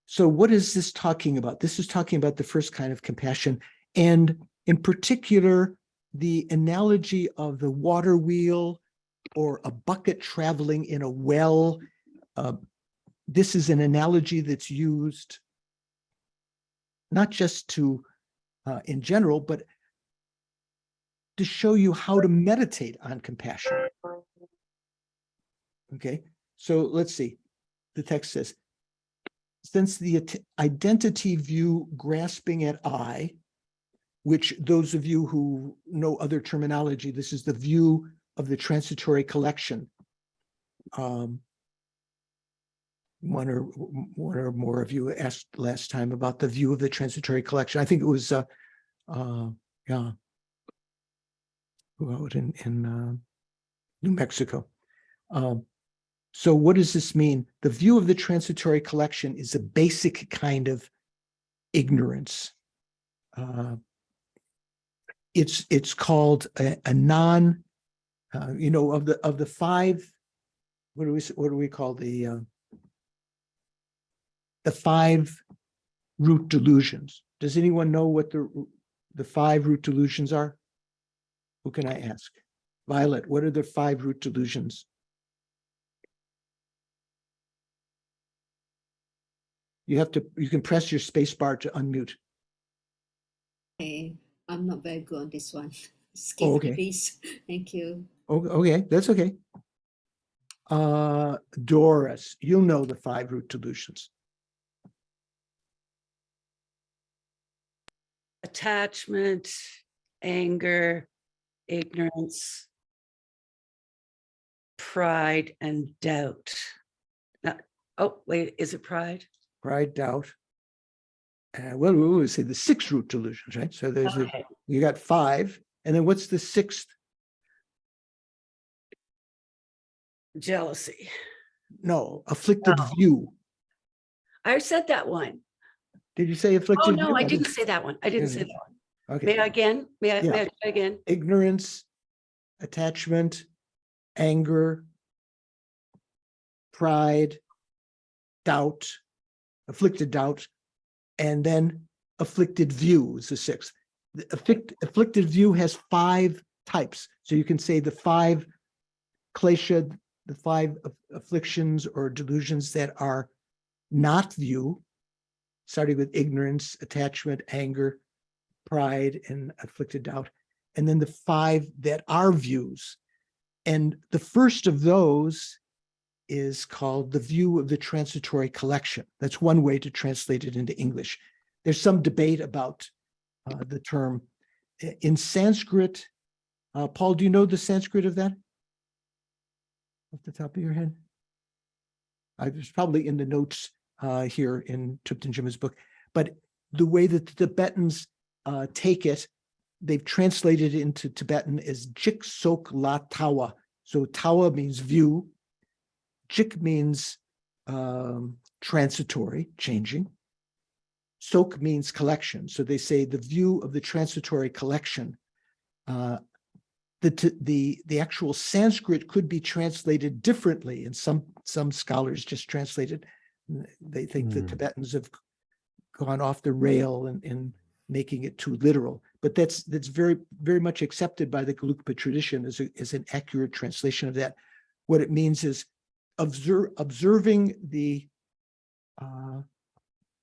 So what is this talking about? This is talking about the first kind of compassion, and in particular, the analogy of the water wheel or a bucket traveling in a well this is an analogy that's used not just to, in general, but to show you how to meditate on compassion. Okay, so let's see. The text says, since the identity view grasping at I, which those of you who know other terminology, this is the view of the transitory collection. One or more of you asked last time about the view of the transitory collection. I think it was, yeah, out in New Mexico. So what does this mean? The view of the transitory collection is a basic kind of ignorance. It's called a non, you know, of the five. What do we call the five root delusions? Does anyone know what the five root delusions are? Who can I ask? Violet, what are the five root delusions? You can press your space bar to unmute. Okay, I'm not very good on this one. Skip, Oh, okay. please. Thank you. Okay, that's okay. Doris, you'll know the five root delusions. Attachment, anger, ignorance, pride, and doubt. Oh, wait, is it pride? Pride, doubt. Well, we always say the six root delusions, right? So there's Okay. you got five, and then what's the sixth? Jealousy. No, afflicted view. I said that one. Did you say afflicted Oh, no, view? I didn't say that one. I didn't say that one. Okay. May I again? May I try again? Ignorance, attachment, anger, pride, doubt, afflicted doubt, and then afflicted view is the sixth. The afflicted view has five types. So you can say the five klesha, the five afflictions or delusions that are not view, starting with ignorance, attachment, anger, pride, and afflicted doubt. And then the five that are views. And the first of those is called the view of the transitory collection. That's one way to translate it into English. There's some debate about the term. In Sanskrit, Paul, do you know the Sanskrit of that? Off the top of your head? It's probably in the notes here in Thupten Jima's book. But the way that the Tibetans take it, they've translated it into Tibetan as Jik Sok La Tawa. So Tawa means view. Jik means transitory, changing. Sok means collection. So they say the view of the transitory collection. The actual Sanskrit could be translated differently, and some scholars just translate it. They think the Tibetans have gone off the rail in making it too literal. But that's very, very much accepted by the Gelugpa tradition as an accurate translation of that. What it means is observing the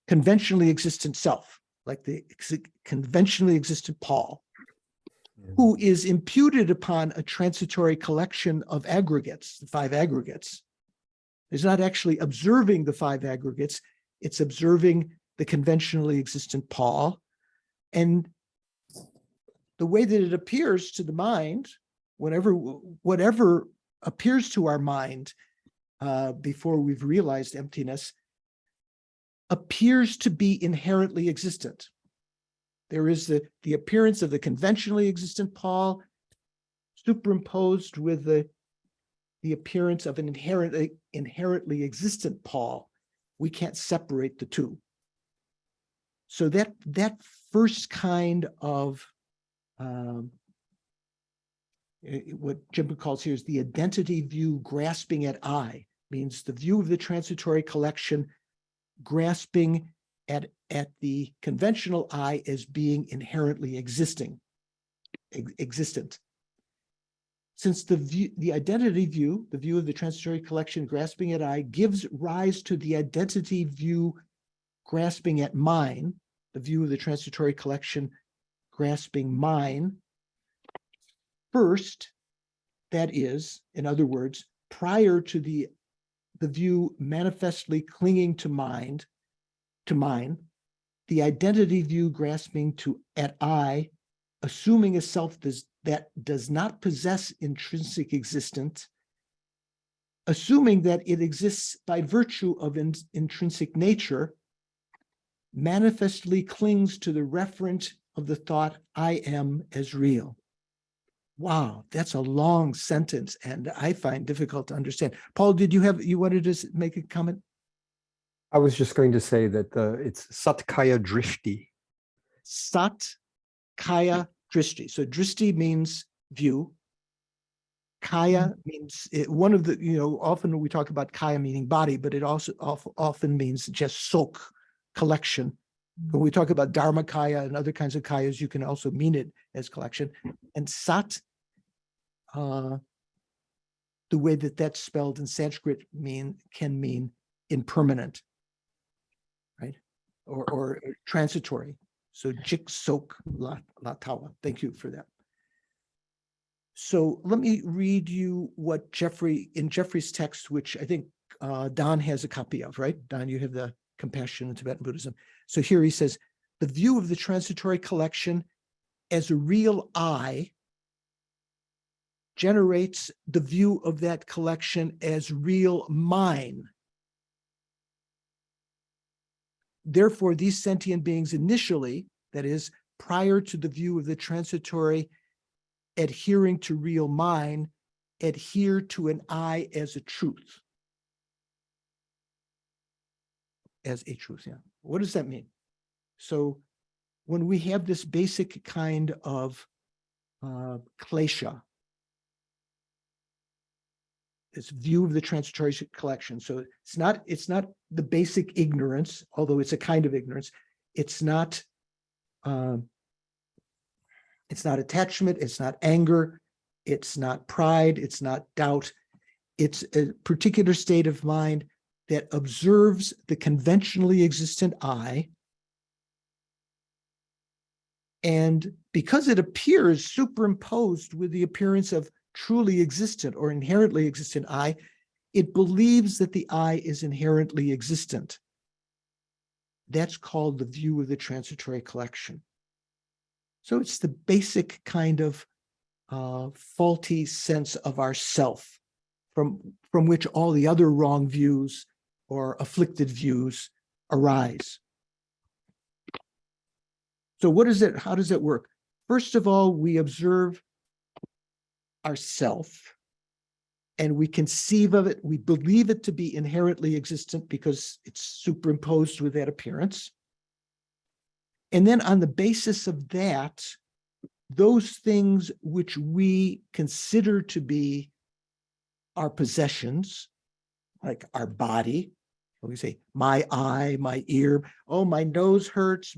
conventionally existent self, like the conventionally existent Paul, who is imputed upon a transitory collection of aggregates, the five aggregates. It's not actually observing the five aggregates, it's observing the conventionally existent Paul. And the way that it appears to the mind, whatever appears to our mind before we've realized emptiness, appears to be inherently existent. There is the appearance of the conventionally existent Paul superimposed with the appearance of an inherently existent Paul. We can't separate the two. So that first kind of what Jim calls here is the identity view grasping at I, means the view of the transitory collection grasping at the conventional I as being inherently existent. Since the identity view, the view of the transitory collection grasping at I, gives rise to the identity view grasping at mine, the view of the transitory collection grasping mine, first, that is, in other words, prior to the view manifestly clinging to mine, the identity view grasping at I, assuming a self that does not possess intrinsic existence, assuming that it exists by virtue of intrinsic nature, manifestly clings to the referent of the thought I am as real. Wow, that's a long sentence, and I find difficult to understand. Paul, you wanted to make a comment? I was just going to say that it's Satkaya Drishti. Sat Kaya Drishti. So Drishti means view. Kaya means one of the, often we talk about Kaya meaning body, but it also often means just sok, collection. When we talk about Dharma Kaya and other kinds of Kayas, you can also mean it as collection. And Sat, the way that that's spelled in Sanskrit can mean impermanent, right? Or transitory. So Jik Sok Latawa. Thank you for that. So let me read you what in Jeffrey's text, which I think Don has a copy of, right? Don, you have the Compassion in Tibetan Buddhism. So here he says, the view of the transitory collection as a real I generates the view of that collection as real mine. Therefore, these sentient beings initially, that is, prior to the view of the transitory adhering to real mine, adhere to an I as a truth. As a truth, yeah. What does that mean? So when we have this basic kind of klesha, this view of the transitory collection. So it's not the basic ignorance, although it's a kind of ignorance. It's not attachment, it's not anger, it's not pride, it's not doubt. It's a particular state of mind that observes the conventionally existent I, and because it appears superimposed with the appearance of truly existent or inherently existent I, it believes that the I is inherently existent. That's called the view of the transitory collection. So it's the basic kind of faulty sense of ourself from which all the other wrong views or afflicted views arise. So how does it work? First of all, we observe ourself and we conceive of it, we believe it to be inherently existent because it's superimposed with that appearance. And then on the basis of that, those things which we consider to be our possessions, like our body, we say, my eye, my ear, oh, my nose hurts,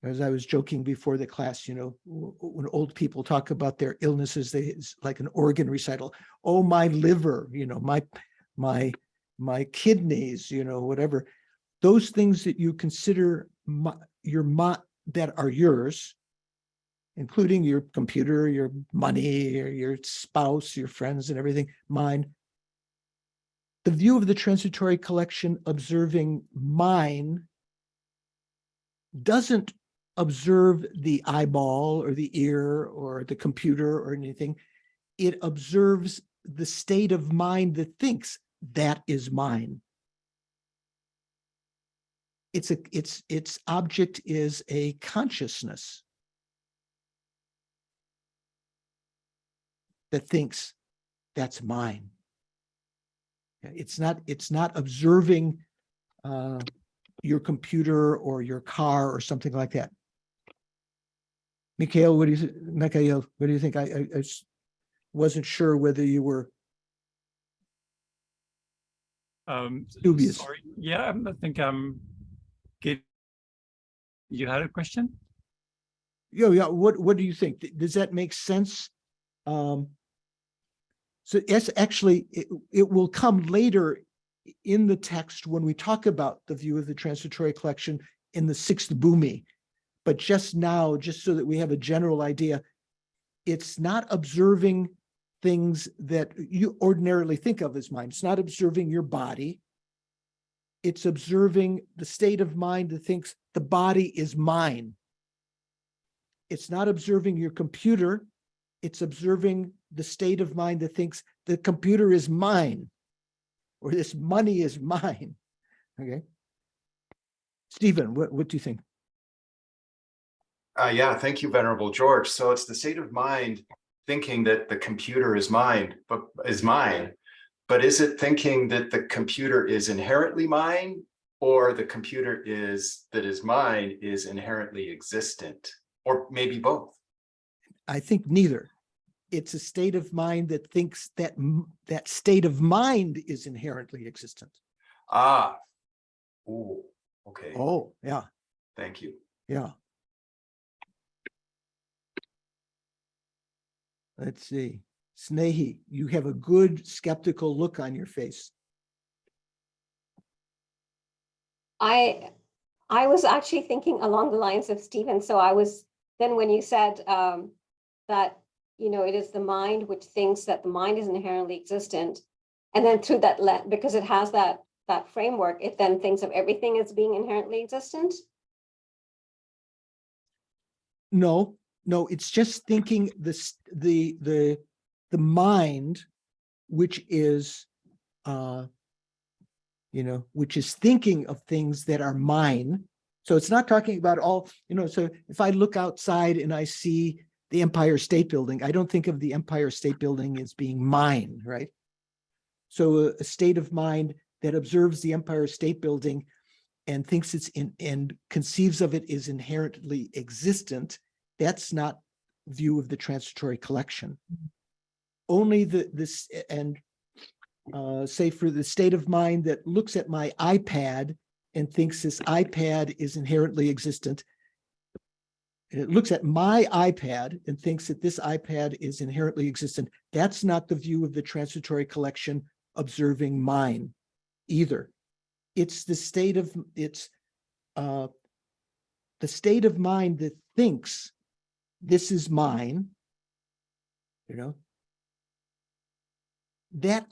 as I was joking before the class, when old people talk about their illnesses, it's like an organ recital. Oh, my liver, my kidneys, whatever. Those things that you consider that are yours, including your computer, your money, your spouse, your friends, and everything, mine. The view of the transitory collection observing mine doesn't observe the eyeball or the ear or the computer or anything. It observes the state of mind that thinks that is mine. Its object is a consciousness that thinks that's mine. It's not observing your computer or your car or something like that. Mikhail, what do you think? I wasn't sure whether you were dubious. Sorry. Yeah, I think I'm getting. You had a question? Yeah. What do you think? Does that make sense? So it's actually, it will come later in the text when we talk about the view of the transitory collection in the sixth bhumi. But just now, just so that we have a general idea, it's not observing things that you ordinarily think of as mind. It's not observing your body. It's observing the state of mind that thinks the body is mine. It's not observing your computer. It's observing the state of mind that thinks the computer is mine, or this money is mine. Okay. Stephen, what do you think? Yeah, thank you, Venerable George. So it's the state of mind thinking that the computer is mine, but is it thinking that the computer is inherently mine, or the computer that is mine is inherently existent, or maybe both? I think neither. It's a state of mind that thinks that that state of mind is inherently existent. Ah, ooh, okay. Oh, yeah. Thank you. Yeah. Let's see. Snehi, you have a good skeptical look on your face. I was actually thinking along the lines of Stephen. So I was, then when you said that, it is the mind which thinks that the mind is inherently existent. And then through that, because it has that framework, it then thinks of everything as being inherently existent. No, it's just thinking the mind, which is, which is thinking of things that are mine. So it's not talking about all, so if I look outside and I see the Empire State Building, I don't think of the Empire State Building as being mine, right? So a state of mind that observes the Empire State Building and thinks it's and conceives of it as inherently existent, that's not view of the transitory collection. Only say for the state of mind that looks at my iPad and thinks this iPad is inherently existent, and it looks at my iPad and thinks that this iPad is inherently existent, that's not the view of the transitory collection observing mine either. It's the state of the state of mind that thinks this is mine, that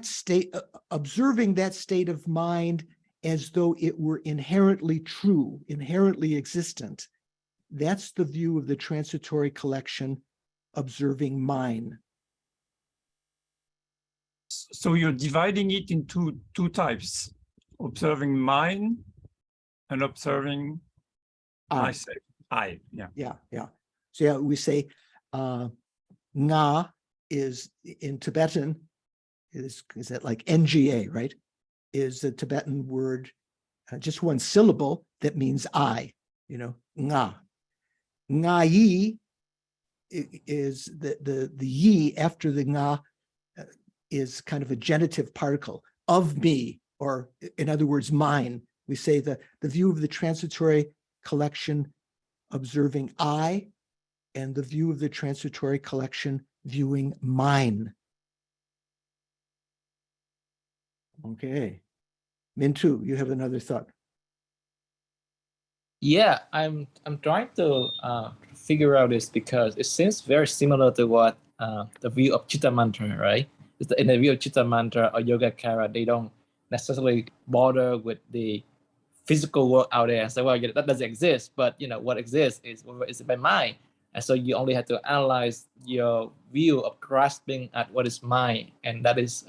state, observing that state of mind as though it were inherently true, inherently existent. That's the view of the transitory collection observing mine. So you're dividing it into two types, observing mine and observing myself. Yeah. So yeah, we say nga is in Tibetan, is that like NGA, right? Is the Tibetan word, just one syllable that means I, nga. Nga yi is the yi after the nga is kind of a genitive particle of me, or in other words, mine. We say the view of the transitory collection observing I, and the view of the transitory collection viewing mine. Okay. Mintu, you have another thought. Yeah, I'm trying to figure out this because it seems very similar to what the view of Chitta Mantra, right? In the view of Chitta Mantra or Yogacara, they don't necessarily bother with the physical world out there and say, well, that doesn't exist, but what exists is by mind. And so you only have to analyze your view of grasping at what is mind, and that is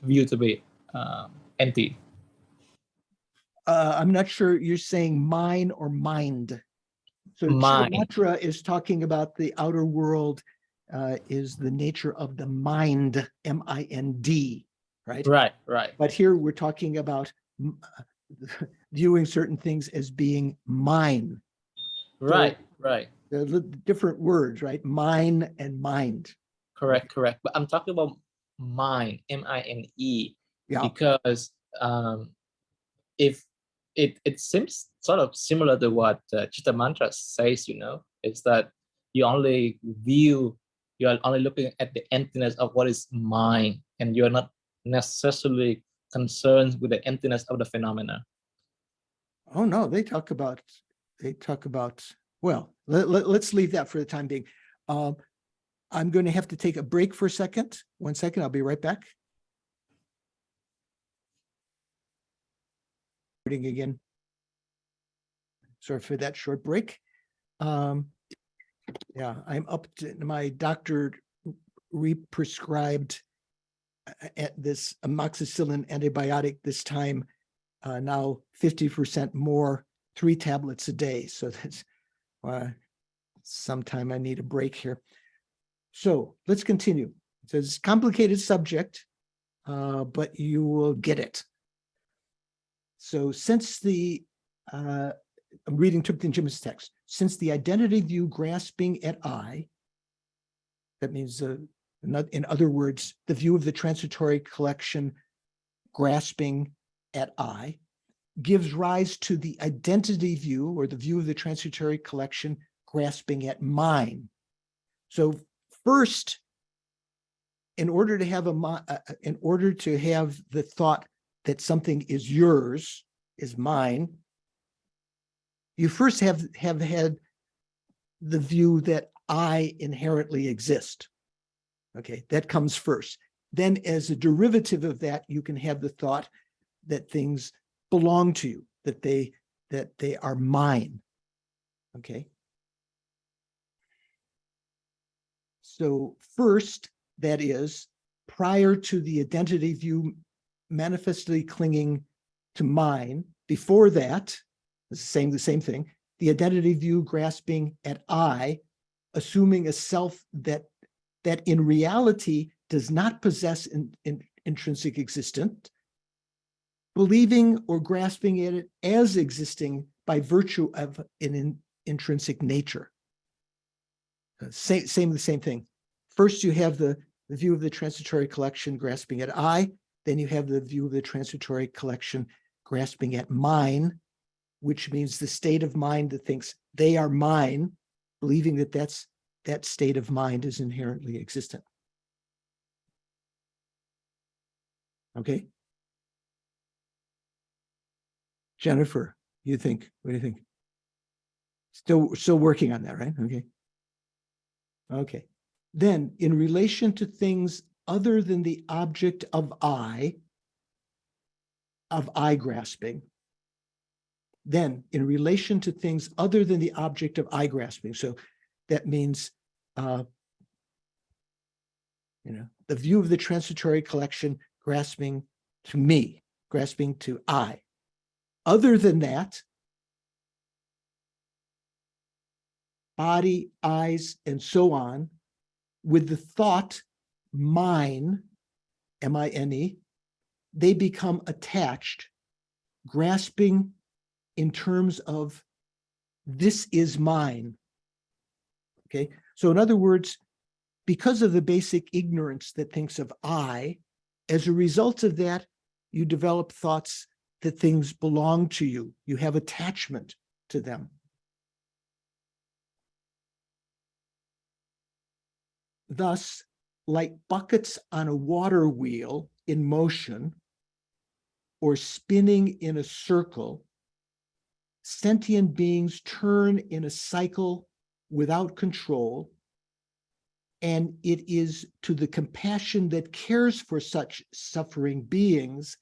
viewed to be empty. I'm not sure you're saying mine or mind. So Mind. Mantra is talking about the outer world is the nature of the mind, M-I-N-D, right? Right. But here we're talking about viewing certain things as being mine. Right. The different words, right? Mine and mind. Correct. But I'm talking about mind, M-I-N-E, Yeah. because if it seems sort of similar to what Chitta Mantra says, is that you only view you are only looking at the emptiness of what is mind, and you are not necessarily concerned with the emptiness of the phenomena. Oh no, they talk about, well, let's leave that for the time being. I'm going to have to take a break for a second. 1 second, I'll be right back. Again. Sorry for that short break. Yeah, I'm up to, my doctor re-prescribed at this amoxicillin antibiotic this time, now 50% more, 3 tablets a day. So that's sometime I need a break here. So let's continue. So it's a complicated subject, but you will get it. So since the, I'm reading Thupten Jim's text, since the identity view grasping at I, that means, in other words, the view of the transitory collection grasping at I, gives rise to the identity view, or the view of the transitory collection grasping at mine. So first, in order to have the thought that something is yours, is mine, you first have had the view that I inherently exist. Okay, that comes first. Then as a derivative of that, you can have the thought that things belong to you, that they are mine. Okay. So first, that is, prior to the identity view manifestly clinging to mine, before that, the same thing, the identity view grasping at I, assuming a self that in reality does not possess an intrinsic existence, believing or grasping at it as existing by virtue of an intrinsic nature. The same thing. First, you have the view of the transitory collection grasping at I, then you have the view of the transitory collection grasping at mine, which means the state of mind that thinks they are mine, believing that that state of mind is inherently existent. Okay. Jennifer, what do you think? Still working on that, right? Okay. Okay. Then in relation to things other than the object of I grasping, then in relation to things other than the object of I grasping, so that means, the view of the transitory collection grasping to me, grasping to I. Other than that, body, eyes, and so on, with the thought mine, M-I-N-E, they become attached, grasping in terms of this is mine. Okay, so in other words, because of the basic ignorance that thinks of I, as a result of that, you develop thoughts that things belong to you. You have attachment to them. Thus, like buckets on a water wheel in motion or spinning in a circle, sentient beings turn in a cycle without control, and it is to the compassion that cares for such suffering beings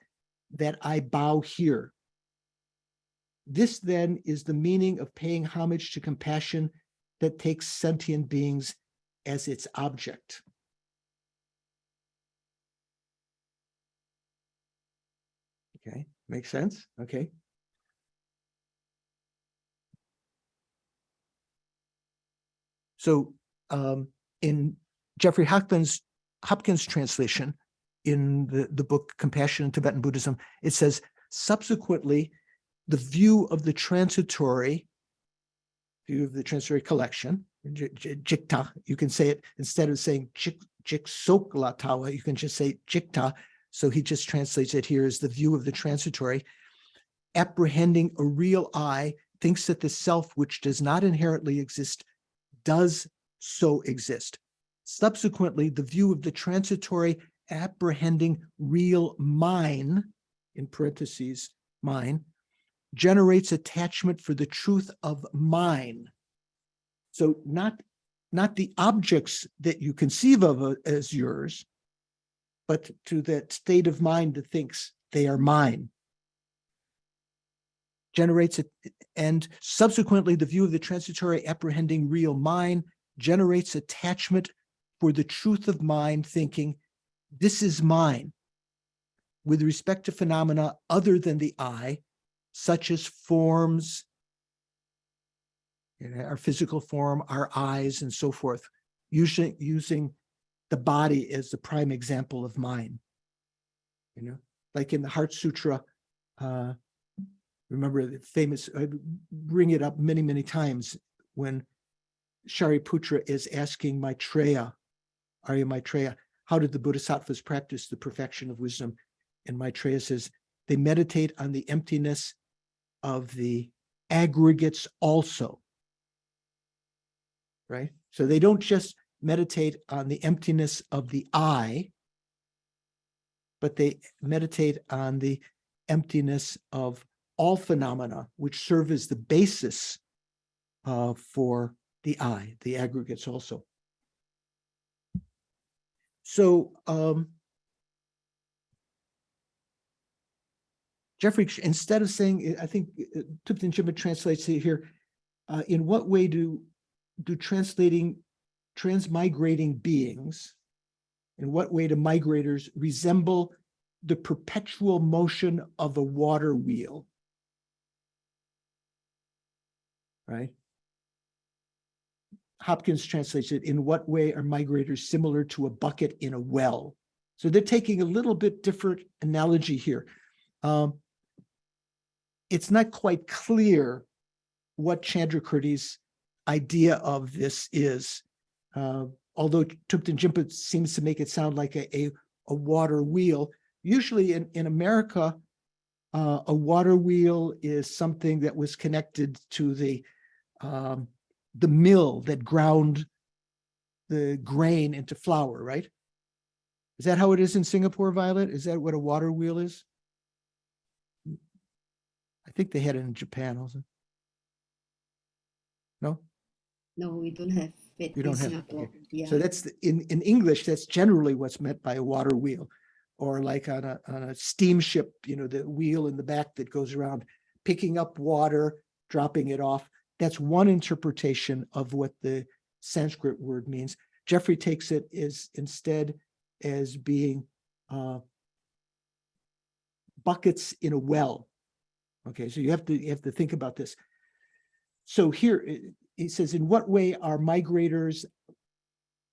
that I bow here. This then is the meaning of paying homage to compassion that takes sentient beings as its object. Okay, makes sense? Okay. So in Jeffrey Hopkins' translation in the book Compassion in Tibetan Buddhism, it says, subsequently, the view of the transitory collection, jikta, you can say it, instead of saying jiksok you can just say jikta. So he just translates it here as the view of the transitory, apprehending a real I, thinks that the self which does not inherently exist does so exist. Subsequently, the view of the transitory apprehending real mine, in parentheses, mine, generates attachment for the truth of mine. So not the objects that you conceive of as yours, but to that state of mind that thinks they are mine. Generates it, and subsequently the view of the transitory apprehending real mine generates attachment for the truth of mind, thinking this is mine, with respect to phenomena other than the I, such as forms, our physical form, our eyes, and so forth, using the body as the prime example of mind. Like in the Heart Sutra, remember the famous, I bring it up many, many times when Shariputra is asking Maitreya, Arya Maitreya, how did the Bodhisattvas practice the perfection of wisdom? And Maitreya says, they meditate on the emptiness of the aggregates also, right? So they don't just meditate on the emptiness of the I, but they meditate on the emptiness of all phenomena, which serve as the basis for the I, the aggregates also. So Jeffrey, instead of saying, I think Thupten Jinpa translates it here, in what way do transmigrating beings, in what way do migrators resemble the perpetual motion of a water wheel? Right? Hopkins translates it, in what way are migrators similar to a bucket in a well? So they're taking a little bit different analogy here. It's not quite clear what Chandrakirti's idea of this is, although Thupten Jinpa seems to make it sound like a water wheel. Usually in America, a water wheel is something that was connected to the mill that ground the grain into flour, right? Is that how it is in Singapore, Violet? Is that what a water wheel is? I think they had it in Japan also. No? No, we don't have it You in don't have, Singapore. okay. Yeah. So that's in English, that's generally what's meant by a water wheel, or like on a steamship, the wheel in the back that goes around picking up water, dropping it off. That's one interpretation of what the Sanskrit word means. Jeffrey takes it instead as being buckets in a well. Okay, so you have to think about this. So here he says, in what way are migrators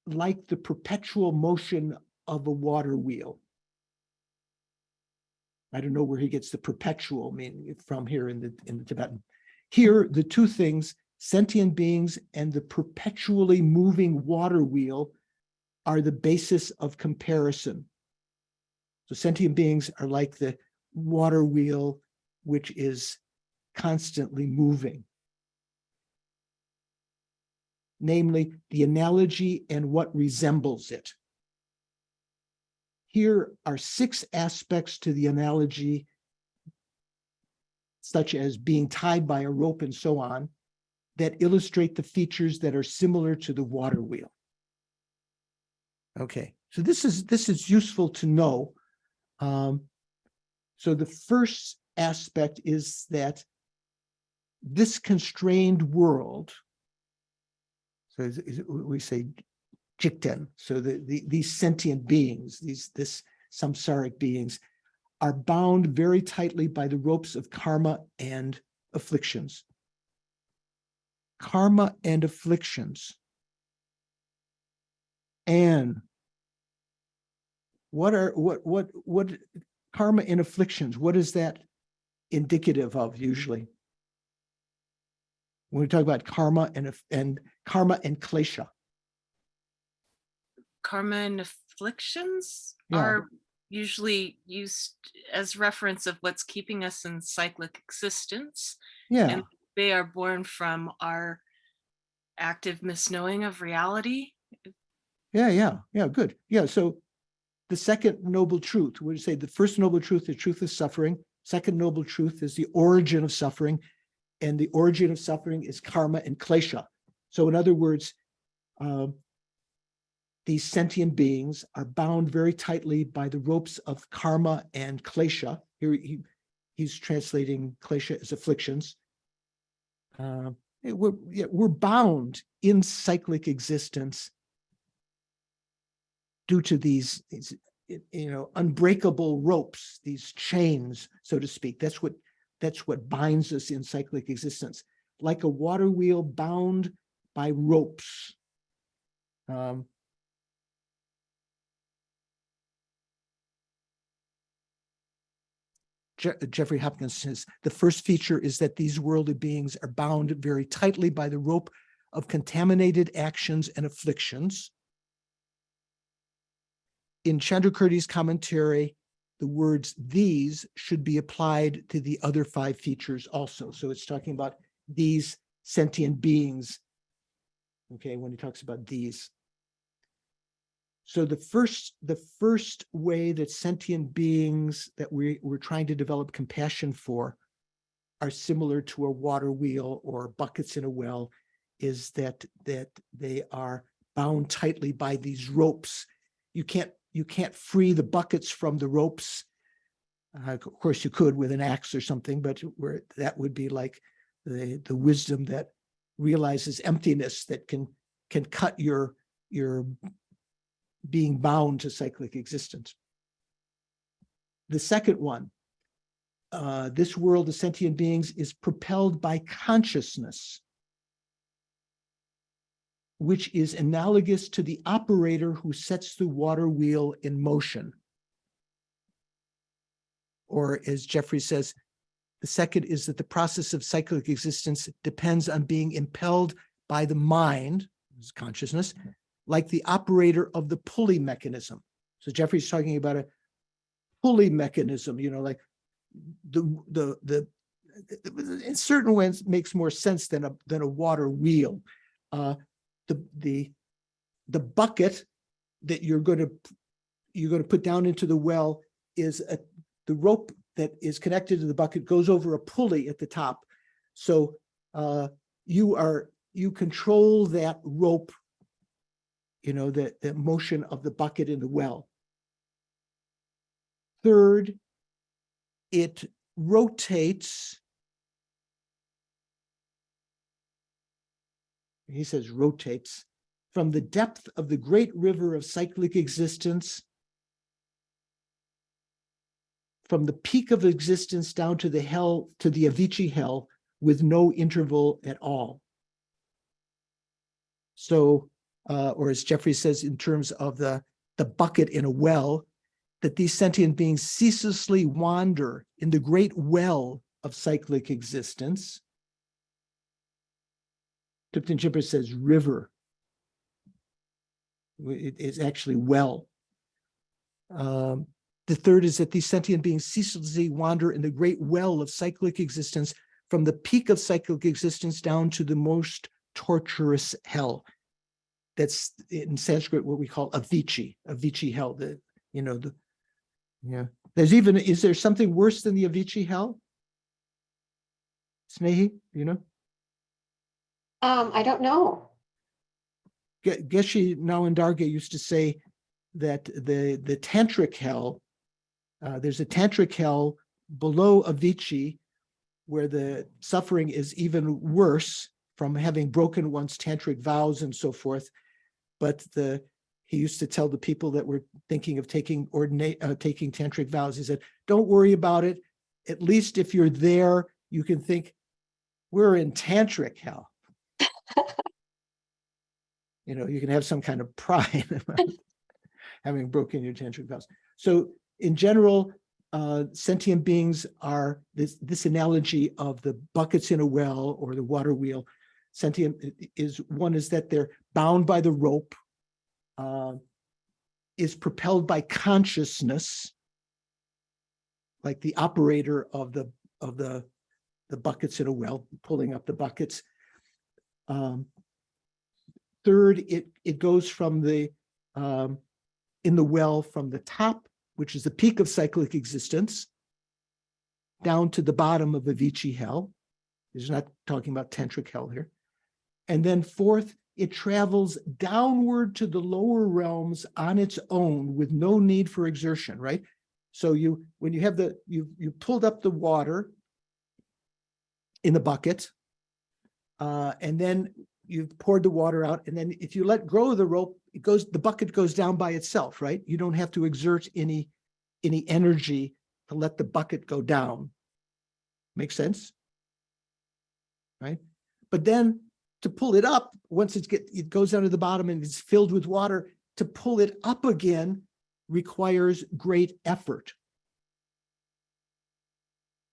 like the perpetual motion of a water wheel? I don't know where he gets the perpetual meaning from here in the Tibetan. Here, the two things, sentient beings and the perpetually moving water wheel, are the basis of comparison. So sentient beings are like the water wheel, which is constantly moving. Namely, the analogy and what resembles it. Here are 6 aspects to the analogy, such as being tied by a rope and so on, that illustrate the features that are similar to the water wheel. Okay, so this is useful to know. So the first aspect is that this constrained world, so we say jikten, so these sentient beings, this samsaric beings, are bound very tightly by the ropes of karma and afflictions. Karma and afflictions. And what karma and afflictions, what is that indicative of usually? When we talk about karma and karma and klesha. Karma and afflictions Yeah. are usually used as reference of what's keeping us in cyclic existence. Yeah. And they are born from our active misknowing of reality. Yeah, good. Yeah, so the second noble truth, we say the first noble truth, the truth of suffering. Second noble truth is the origin of suffering. And the origin of suffering is karma and klesha. So in other words, these sentient beings are bound very tightly by the ropes of karma and klesha. Here he's translating klesha as afflictions. We're bound in cyclic existence due to these unbreakable ropes, these chains, so to speak. That's what binds us in cyclic existence, like a water wheel bound by ropes. Jeffrey Hopkins says, the first feature is that these worldly beings are bound very tightly by the rope of contaminated actions and afflictions. In Chandrakirti's commentary, the words "these" should be applied to the other 5 features also. So it's talking about these sentient beings, okay, when he talks about these. So the first way that sentient beings that we're trying to develop compassion for are similar to a water wheel or buckets in a well is that they are bound tightly by these ropes. You can't free the buckets from the ropes. Of course, you could with an axe or something, but that would be like the wisdom that realizes emptiness, that can cut your being bound to cyclic existence. The second one, this world of sentient beings is propelled by consciousness, which is analogous to the operator who sets the water wheel in motion. Or as Jeffrey says, the second is that the process of cyclic existence depends on being impelled by the mind, consciousness, like the operator of the pulley mechanism. So Jeffrey's talking about a pulley mechanism, like the in certain ways makes more sense than a water wheel. The bucket that you're going to put down into the well is the rope that is connected to the bucket goes over a pulley at the top. So you control that rope, the motion of the bucket in the well. Third, it rotates. He says rotates from the depth of the great river of cyclic existence, from the peak of existence down to the hell, to the Avicii hell, with no interval at all. So, or as Jeffrey says, in terms of the bucket in a well, that these sentient beings ceaselessly wander in the great well of cyclic existence. Thupten Jinpa says river. It's actually well. The third is that these sentient beings ceaselessly wander in the great well of cyclic existence, from the peak of cyclic existence down to the most torturous hell. That's in Sanskrit what we call Avicii hell. Is there something worse than the Avicii hell? Snehi, I don't know. Geshe Nawandarga used to say that the tantric hell, there's a tantric hell below Avicii, where the suffering is even worse from having broken one's tantric vows and so forth. But he used to tell the people that were thinking of taking tantric vows, he said, don't worry about it. At least if you're there, you can think, we're in tantric hell. You can have some kind of pride about having broken your tantric vows. So in general, sentient beings are this analogy of the buckets in a well or the water wheel. Sentient is that they're bound by the rope, is propelled by consciousness, like the operator of the buckets in a well, pulling up the buckets. Third, it goes from the in the well from the top, which is the peak of cyclic existence, down to the bottom of Avicii hell. He's not talking about tantric hell here. And then fourth, it travels downward to the lower realms on its own with no need for exertion, right? So when you have you pulled up the water in the bucket, and then you've poured the water out, and then if you let go of the rope, the bucket goes down by itself, right? You don't have to exert any energy to let the bucket go down. Make sense? Right? But then to pull it up, once it goes down to the bottom and it's filled with water, to pull it up again requires great effort.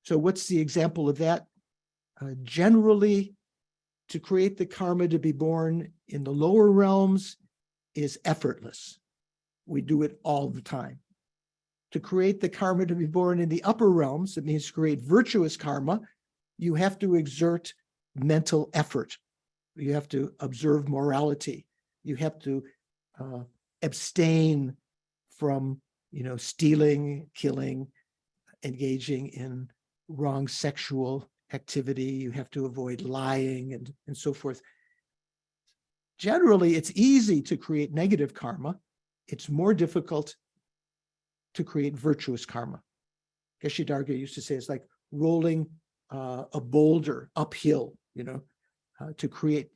So what's the example of that? Generally, to create the karma to be born in the lower realms is effortless. We do it all the time. To create the karma to be born in the upper realms, it means to create virtuous karma, you have to exert mental effort. You have to observe morality. You have to abstain from, stealing, killing, engaging in wrong sexual activity. You have to avoid lying and so forth. Generally, it's easy to create negative karma. It's more difficult to create virtuous karma. Geshe Darga used to say it's like rolling a boulder uphill, to create,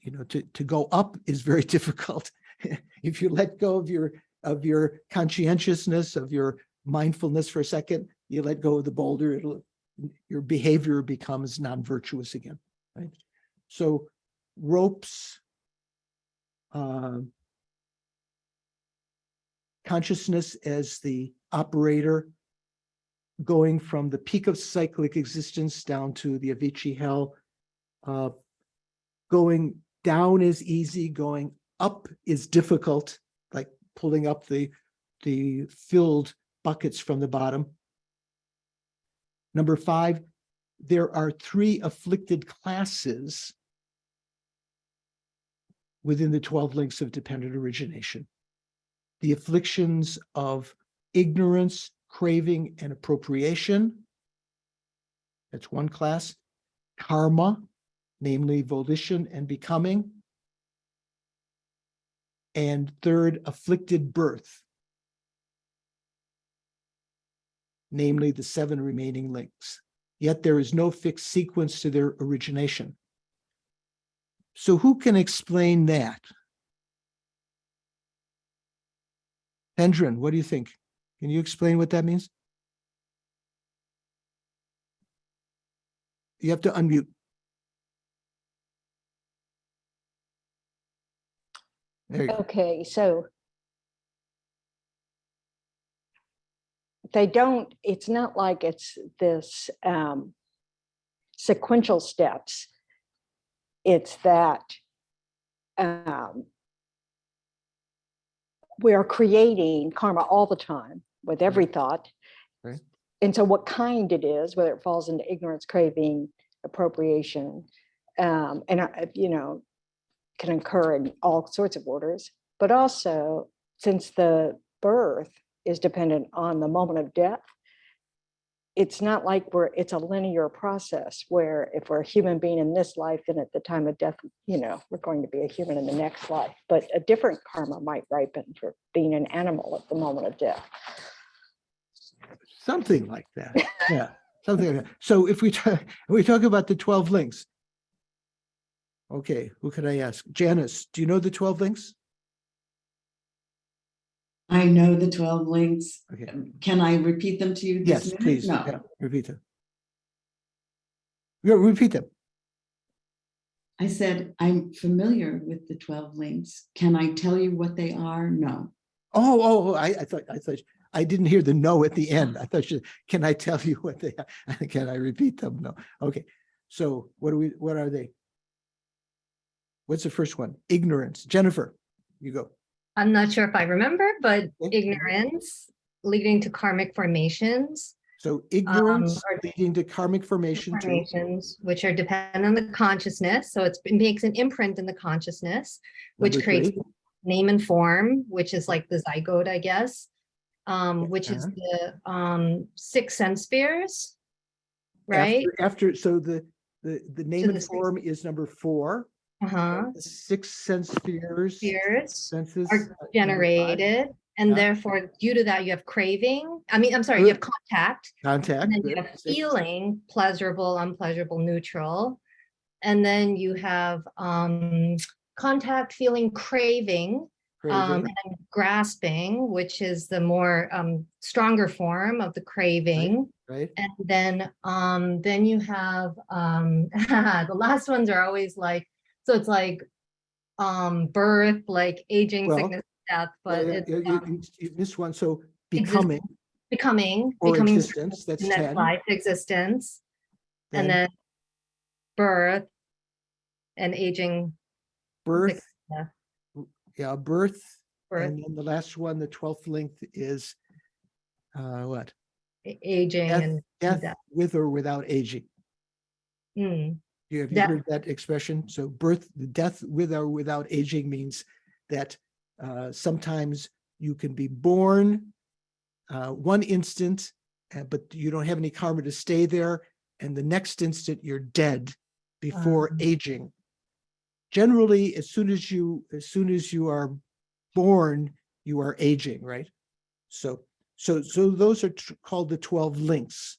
to go up is very difficult. If you let go of your conscientiousness, of your mindfulness for a second, you let go of the boulder, your behavior becomes non-virtuous again, right? So ropes, consciousness as the operator, going from the peak of cyclic existence down to the Avicii hell. Going down is easy, going up is difficult, like pulling up the filled buckets from the bottom. Number 5, there are 3 afflicted classes within the 12 links of dependent origination. The afflictions of ignorance, craving, and appropriation. That's one class. Karma, namely volition and becoming. And third, afflicted birth, namely the 7 remaining links. Yet there is no fixed sequence to their origination. So who can explain that? Hendren, what do you think? Can you explain what that means? You have to unmute. There you go. Okay, so it's not like it's this sequential steps. It's that we are creating karma all the time with every thought. Right. And so what kind it is, whether it falls into ignorance, craving, appropriation, can occur in all sorts of orders. But also, since the birth is dependent on the moment of death, it's not like it's a linear process where if we're a human being in this life, then at the time of death, we're going to be a human in the next life. But a different karma might ripen for being an animal at the moment of death. Something like that. Yeah, something like that. So if we talk about the 12 links, okay, who could I ask? Janice, do you know the 12 links? I know the 12 links. Okay. Can I repeat them to you this Yes, minute? please. No. Yeah, repeat them. Yeah, repeat them. I said, I'm familiar with the 12 links. Can I tell you what they are? No. I thought I didn't hear the no at the end. I thought can I tell you what they are? Can I repeat them? No. Okay. So what are they? What's the first one? Ignorance. Jennifer, you go. I'm not sure if I remember, but ignorance leading to karmic formations. So ignorance leading to karmic formations, which are dependent on the consciousness. So it makes an imprint in the consciousness, which Number creates 3. name and form, which is like the zygote, I guess, which is the 6 sense spheres, right? So the name and form is number 4. Uh-huh. The 6 sense spheres senses are generated, and therefore due to that you have craving. You have contact. And then you have feeling, pleasurable, unpleasurable, neutral. And then you have contact, feeling, craving, and grasping, which is the more stronger form of the craving. Right. And then you have the last ones are always like, so it's like birth, like aging, sickness, death, but you missed one. So becoming or existence, that's in 10. Life, existence, and then birth and aging, birth, death. birth. And then the last one, the 12th link, is what? Aging death, death with or without aging. Mm. Have you heard that expression? So birth, death with or without aging means that sometimes you can be born one instant, but you don't have any karma to stay there. And the next instant you're dead before aging. Generally, as soon as you are born, you are aging, right? So those are called the 12 links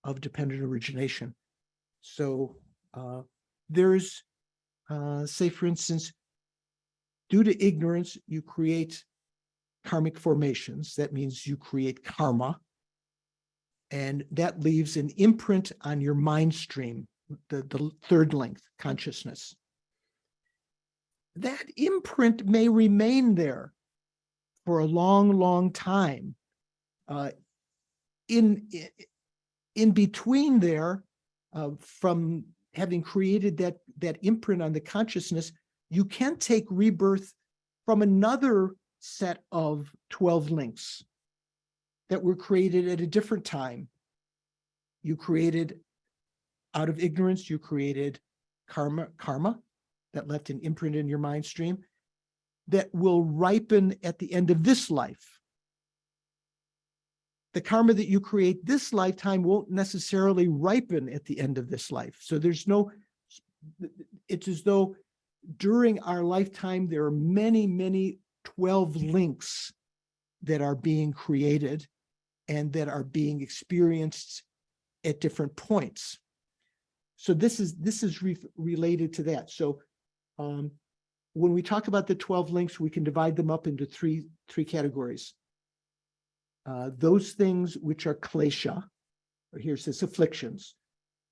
of dependent origination. So there's, say, for instance, due to ignorance, you create karmic formations. That means you create karma. And that leaves an imprint on your mind stream, the third length, consciousness. That imprint may remain there for a long, long time. In between there, from having created that imprint on the consciousness, you can take rebirth from another set of 12 links that were created at a different time. You created, out of ignorance, you created karma that left an imprint in your mind stream that will ripen at the end of this life. The karma that you create this lifetime won't necessarily ripen at the end of this life. So it's as though during our lifetime, there are many, many 12 links that are being created and that are being experienced at different points. So this is related to that. So when we talk about the 12 links, we can divide them up into three categories. Those things which are klesha, or here it says afflictions.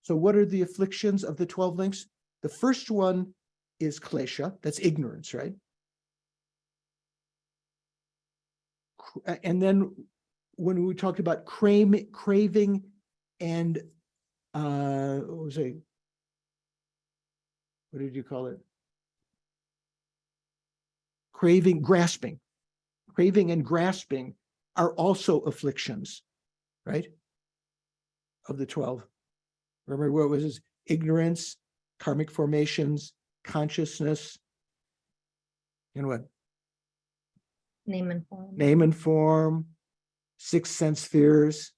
So what are the afflictions of the 12 links? The first one is klesha, that's ignorance, right? And then when we talked about craving and what did you call it? Grasping and grasping are also afflictions, right? Of the 12. Remember what was this? Ignorance, karmic formations, consciousness, and what? Name and form. Name and form, 6 sense spheres.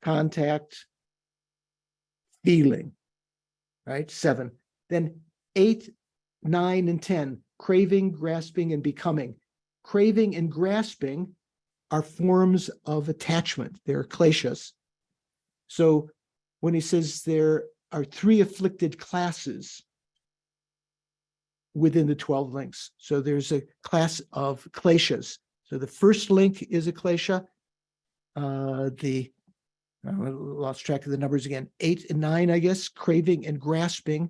Contact, feeling, right? 7. Then 8, 9, and 10, craving, grasping, and becoming. Craving and grasping are forms of attachment. They're kleshas. So when he says there are 3 afflicted classes within the 12 links. So there's a class of kleshas. So the first link is a klesha. I lost track of the numbers again. 8 and 9, I guess, craving and grasping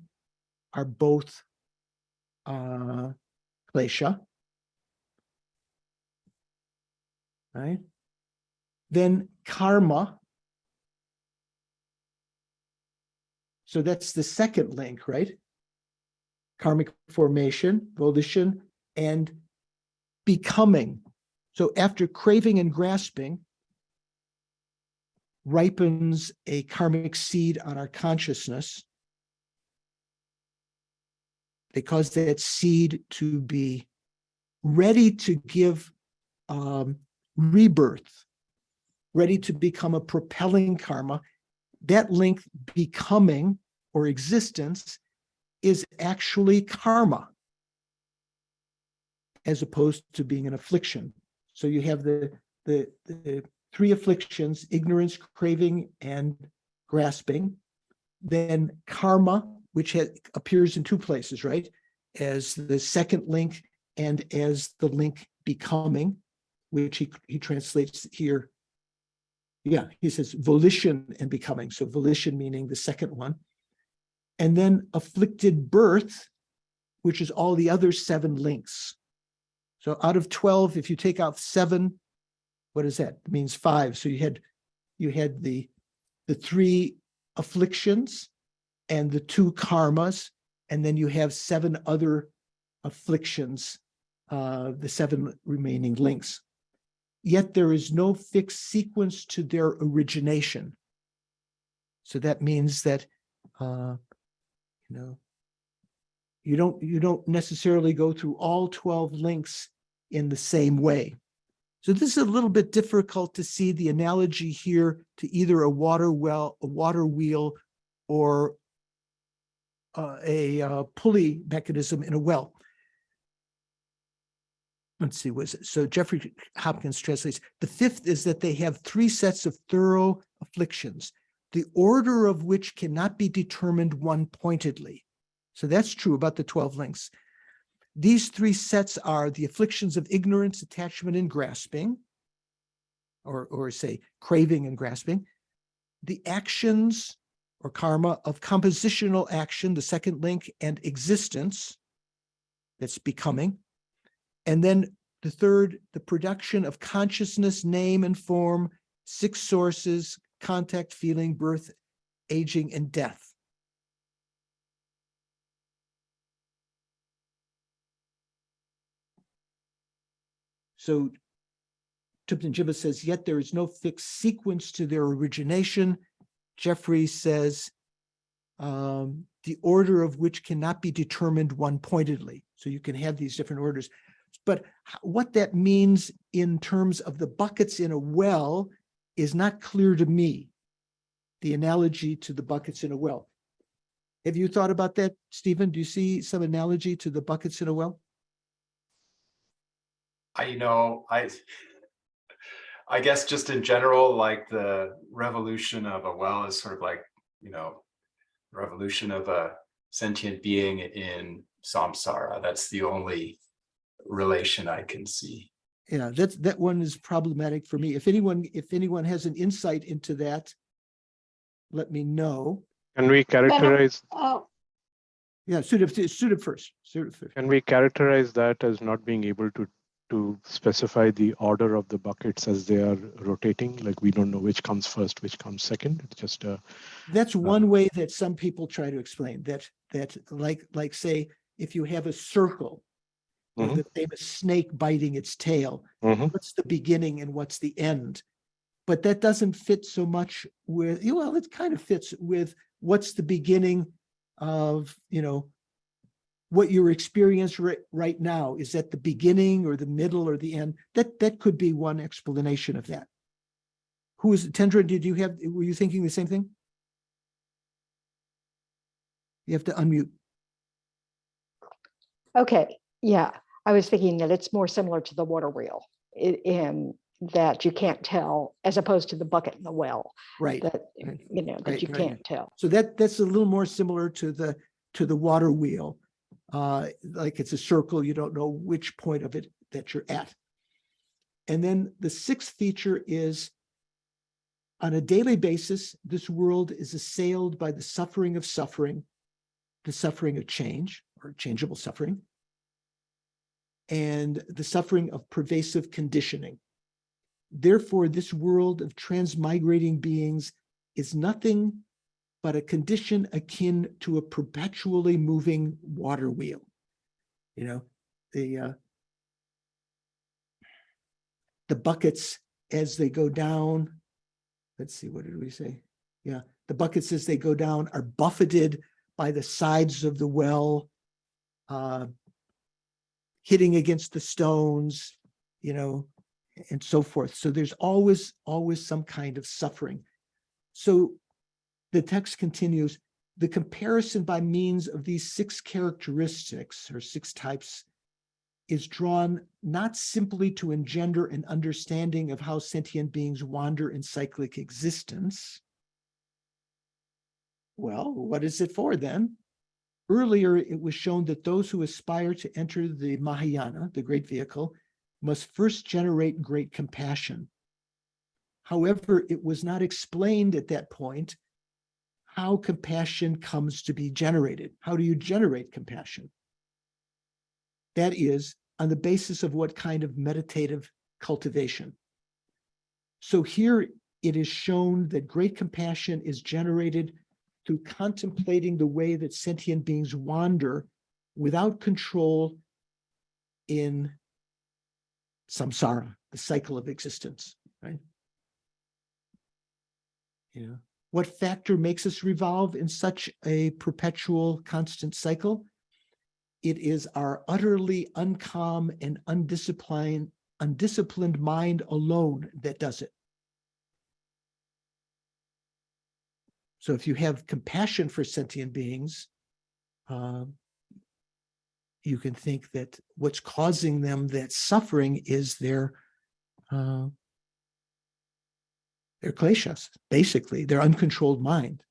are both klesha. Right? Then karma. So that's the second link, right? Karmic formation, volition, and becoming. So after craving and grasping, ripens a karmic seed on our consciousness. they cause that seed to be ready to give rebirth, ready to become a propelling karma. That link, becoming or existence, is actually karma, as opposed to being an affliction. So you have the three afflictions: ignorance, craving, and grasping. Then karma, which appears in two places, right? As the second link and as the link becoming, which he translates here. Yeah, he says volition and becoming. So volition meaning the second one. And then afflicted birth, which is all the other 7 links. So out of 12, if you take out 7, what is that? It means 5. So you had the 3 afflictions and the 2 karmas, and then you have 7 other afflictions, the 7 remaining links. Yet there is no fixed sequence to their origination. So that means that you don't necessarily go through all 12 links in the same way. So this is a little bit difficult to see the analogy here to either a water wheel, or a pulley mechanism in a well. Let's see, so Jeffrey Hopkins translates, the 5th is that they have 3 sets of thorough afflictions, the order of which cannot be determined one-pointedly. So that's true about the 12 links. These 3 sets are the afflictions of ignorance, attachment, and grasping, or say craving and grasping, the actions or karma of compositional action, the second link, and existence, that's becoming. And then the 3rd, the production of consciousness, name, and form, 6 sources, contact, feeling, birth, aging, and death. So Tupten Jiva says, yet there is no fixed sequence to their origination. Jeffrey says, the order of which cannot be determined one-pointedly. So you can have these different orders. But what that means in terms of the buckets in a well is not clear to me, the analogy to the buckets in a well. Have you thought about that, Stephen? Do you see some analogy to the buckets in a well? I guess just in general, like the revolution of a well is sort of like, revolution of a sentient being in samsara. That's the only relation I can see. Yeah, that one is problematic for me. If anyone has an insight into that, let me know. Can we characterize? Yeah, Sudip first. Can we characterize that as not being able to specify the order of the buckets as they are rotating? Like we don't know which comes first, which comes second. It's just that's one way that some people try to explain that like say if you have a circle, or the famous snake biting its tail, what's the beginning and what's the end? But that doesn't fit so much with, well, it kind of fits with what's the beginning of, what you're experiencing right now. Is that the beginning or the middle or the end? That could be one explanation of that. Who is Tendra? Were you thinking the same thing? You have to unmute. Okay, yeah. I was thinking that it's more similar to the water wheel in that you can't tell, as opposed to the bucket in the well. Right. That you can't tell. So that's a little more similar to the water wheel. Like it's a circle, you don't know which point of it that you're at. And then the 6th feature is, on a daily basis, this world is assailed by the suffering of suffering, the suffering of change or changeable suffering, and the suffering of pervasive conditioning. Therefore, this world of transmigrating beings is nothing but a condition akin to a perpetually moving water wheel. The buckets as they go down, let's see, what did we say? Yeah, the buckets as they go down are buffeted by the sides of the well, hitting against the stones, and so forth. So there's always some kind of suffering. So the text continues, the comparison by means of these 6 characteristics or 6 types is drawn not simply to engender an understanding of how sentient beings wander in cyclic existence. Well, what is it for then? Earlier, it was shown that those who aspire to enter the Mahayana, the great vehicle, must first generate great compassion. However, it was not explained at that point how compassion comes to be generated. How do you generate compassion? That is, on the basis of what kind of meditative cultivation. So here it is shown that great compassion is generated through contemplating the way that sentient beings wander without control in samsara, the cycle of existence, right? What factor makes us revolve in such a perpetual, constant cycle? It is our utterly uncalm and undisciplined mind alone that does it. So if you have compassion for sentient beings, you can think that what's causing them that suffering is their kleshas, basically, their uncontrolled mind.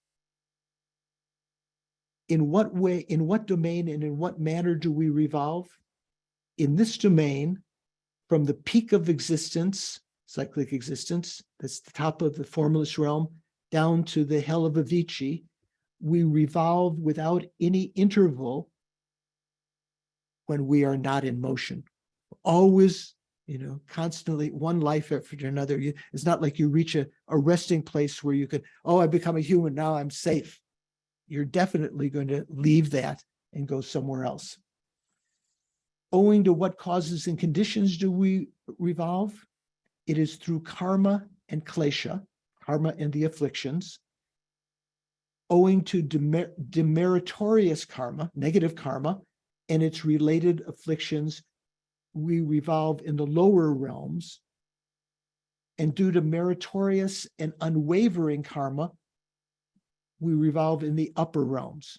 In what way, in what domain, and in what manner do we revolve? In this domain, from the peak of existence, cyclic existence, that's the top of the formless realm, down to the hell of Avicii, we revolve without any interval when we are not in motion. Always, constantly, one life after another. It's not like you reach a resting place where you could, I become a human, now I'm safe. You're definitely going to leave that and go somewhere else. Owing to what causes and conditions do we revolve? It is through karma and klesha, karma and the afflictions. Owing to demeritorious karma, negative karma, and its related afflictions, we revolve in the lower realms. And due to meritorious and unwavering karma, we revolve in the upper realms.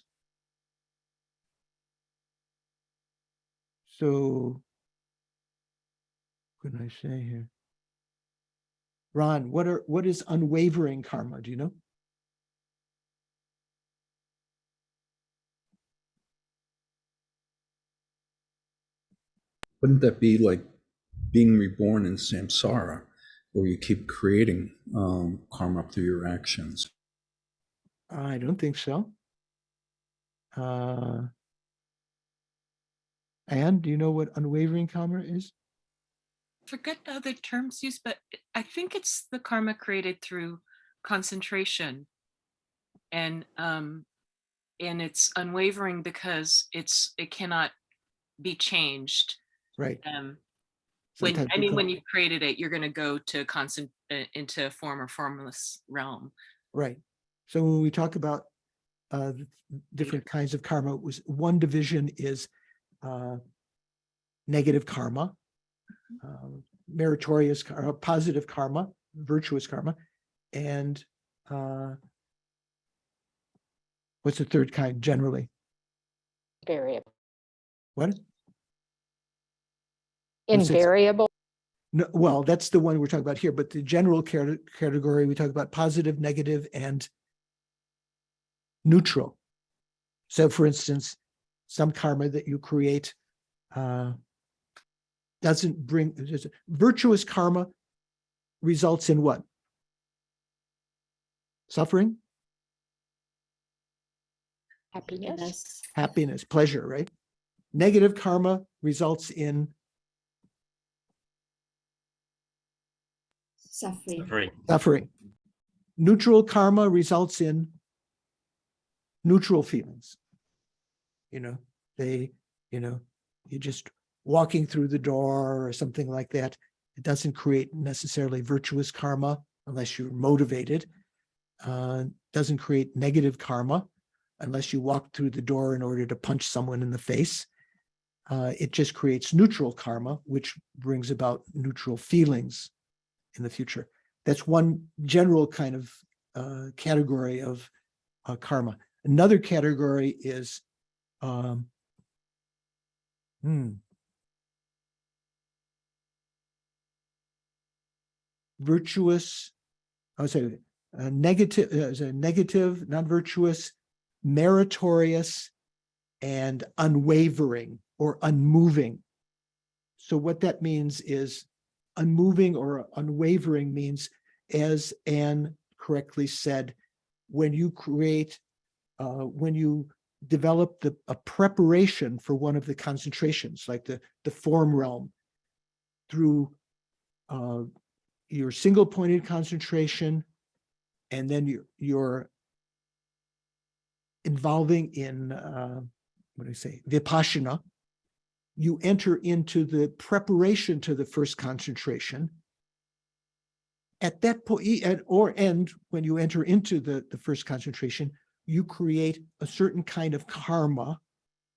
So, what can I say here? Ron, what is unwavering karma? Do you know? Wouldn't that be like being reborn in samsara, where you keep creating karma through your actions? I don't think so. And do you know what unwavering karma is? Forget the other terms used, but I think it's the karma created through concentration, and it's unwavering because it cannot be changed. Right. When you've created it, you're going to go to into form or formless realm. Right. So when we talk about different kinds of karma, one division is negative karma, meritorious, positive karma, virtuous karma, and what's the third kind generally? Variable. What? Invariable. No, well, that's the one we're talking about here, but the general category, we talk about positive, negative, and neutral. So for instance, some karma that you create doesn't bring, virtuous karma results in what? Suffering? Happiness. Happiness, pleasure, right? Negative karma results in suffering. Neutral karma results in neutral feelings. You're just walking through the door or something like that. It doesn't create necessarily virtuous karma unless you're motivated. Doesn't create negative karma unless you walk through the door in order to punch someone in the face. it just creates neutral karma, which brings about neutral feelings in the future. That's one general kind of category of karma. Another category is virtuous, I would say negative, non-virtuous, meritorious, and unwavering or unmoving. So what that means is unmoving or unwavering means, as Anne correctly said, when you create, when you develop a preparation for one of the concentrations, like the form realm, through your single-pointed concentration, and then you're involving in, what do I say, vipassana, you enter into the preparation to the first concentration. At that point, and when you enter into the first concentration, you create a certain kind of karma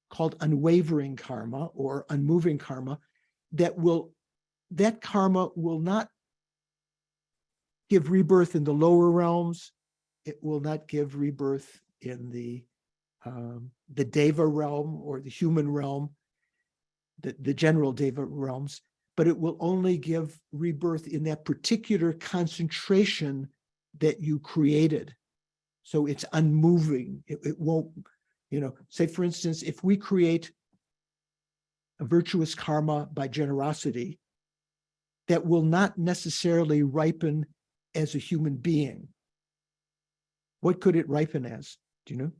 called unwavering karma or unmoving karma that karma will not give rebirth in the lower realms. It will not give rebirth in the deva realm or the human realm, the general deva realms, but it will only give rebirth in that particular concentration that you created. So it's unmoving. It won't, say for instance, if we create a virtuous karma by generosity, that will not necessarily ripen as a human being. What could it ripen as? Do you know?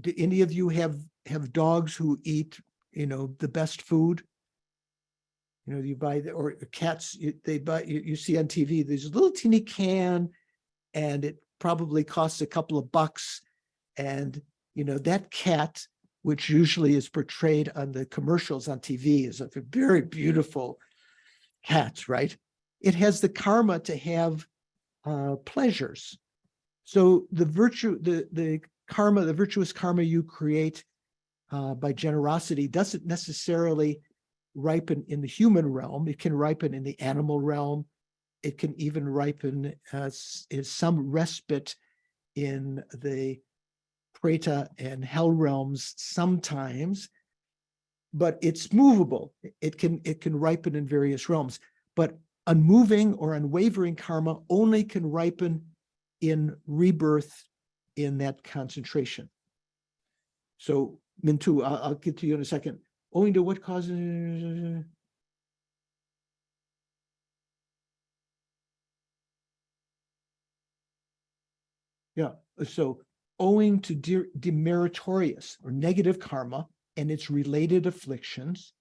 Do any of you have dogs who eat, the best food? You buy, or cats, they buy, you see on TV, there's a little teeny can, and it probably costs a couple of bucks. And, that cat, which usually is portrayed on the commercials on TV, is a very beautiful cat, right? It has the karma to have pleasures. So the karma, the virtuous karma you create by generosity doesn't necessarily ripen in the human realm. It can ripen in the animal realm. It can even ripen as some respite in the preta and hell realms sometimes, but it's movable. It can ripen in various realms, but unmoving or unwavering karma only can ripen in rebirth in that concentration. So Mintu, I'll get to you in a second. Owing to what causes? Yeah, so owing to demeritorious or negative karma and its related afflictions,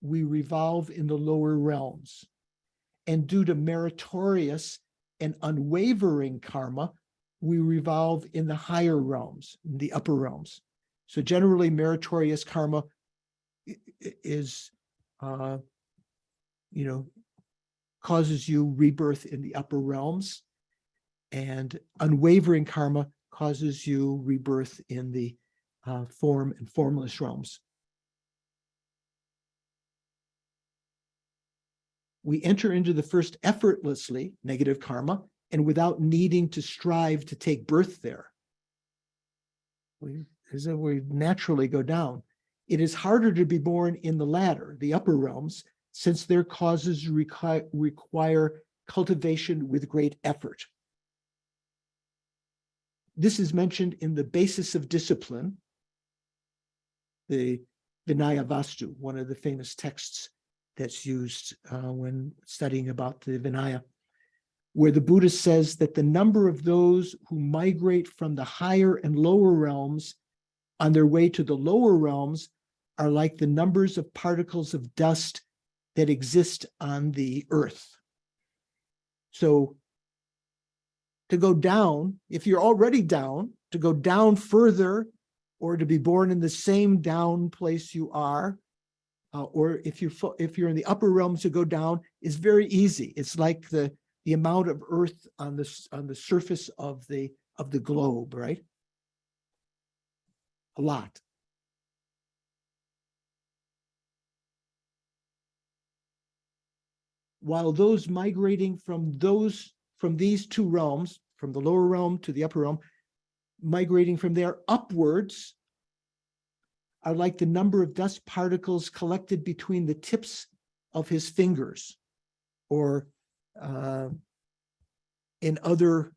we revolve in the lower realms. And due to meritorious and unwavering karma, we revolve in the higher realms, in the upper realms. So generally meritorious karma is, causes you rebirth in the upper realms, and unwavering karma causes you rebirth in the form and formless realms. We enter into the first effortlessly, negative karma, and without needing to strive to take birth there. We naturally go down. It is harder to be born in the latter, the upper realms, since their causes require cultivation with great effort. This is mentioned in the basis of discipline, the Vinaya Vastu, one of the famous texts that's used when studying about the Vinaya, where the Buddha says that the number of those who migrate from the higher and lower realms on their way to the lower realms are like the numbers of particles of dust that exist on the earth. So to go down, if you're already down, to go down further, or to be born in the same down place you are, or if you're in the upper realms, to go down is very easy. It's like the amount of earth on the surface of the globe, right? A lot. while those migrating from these two realms, from the lower realm to the upper realm, migrating from there upwards are like the number of dust particles collected between the tips of his fingers, or in other,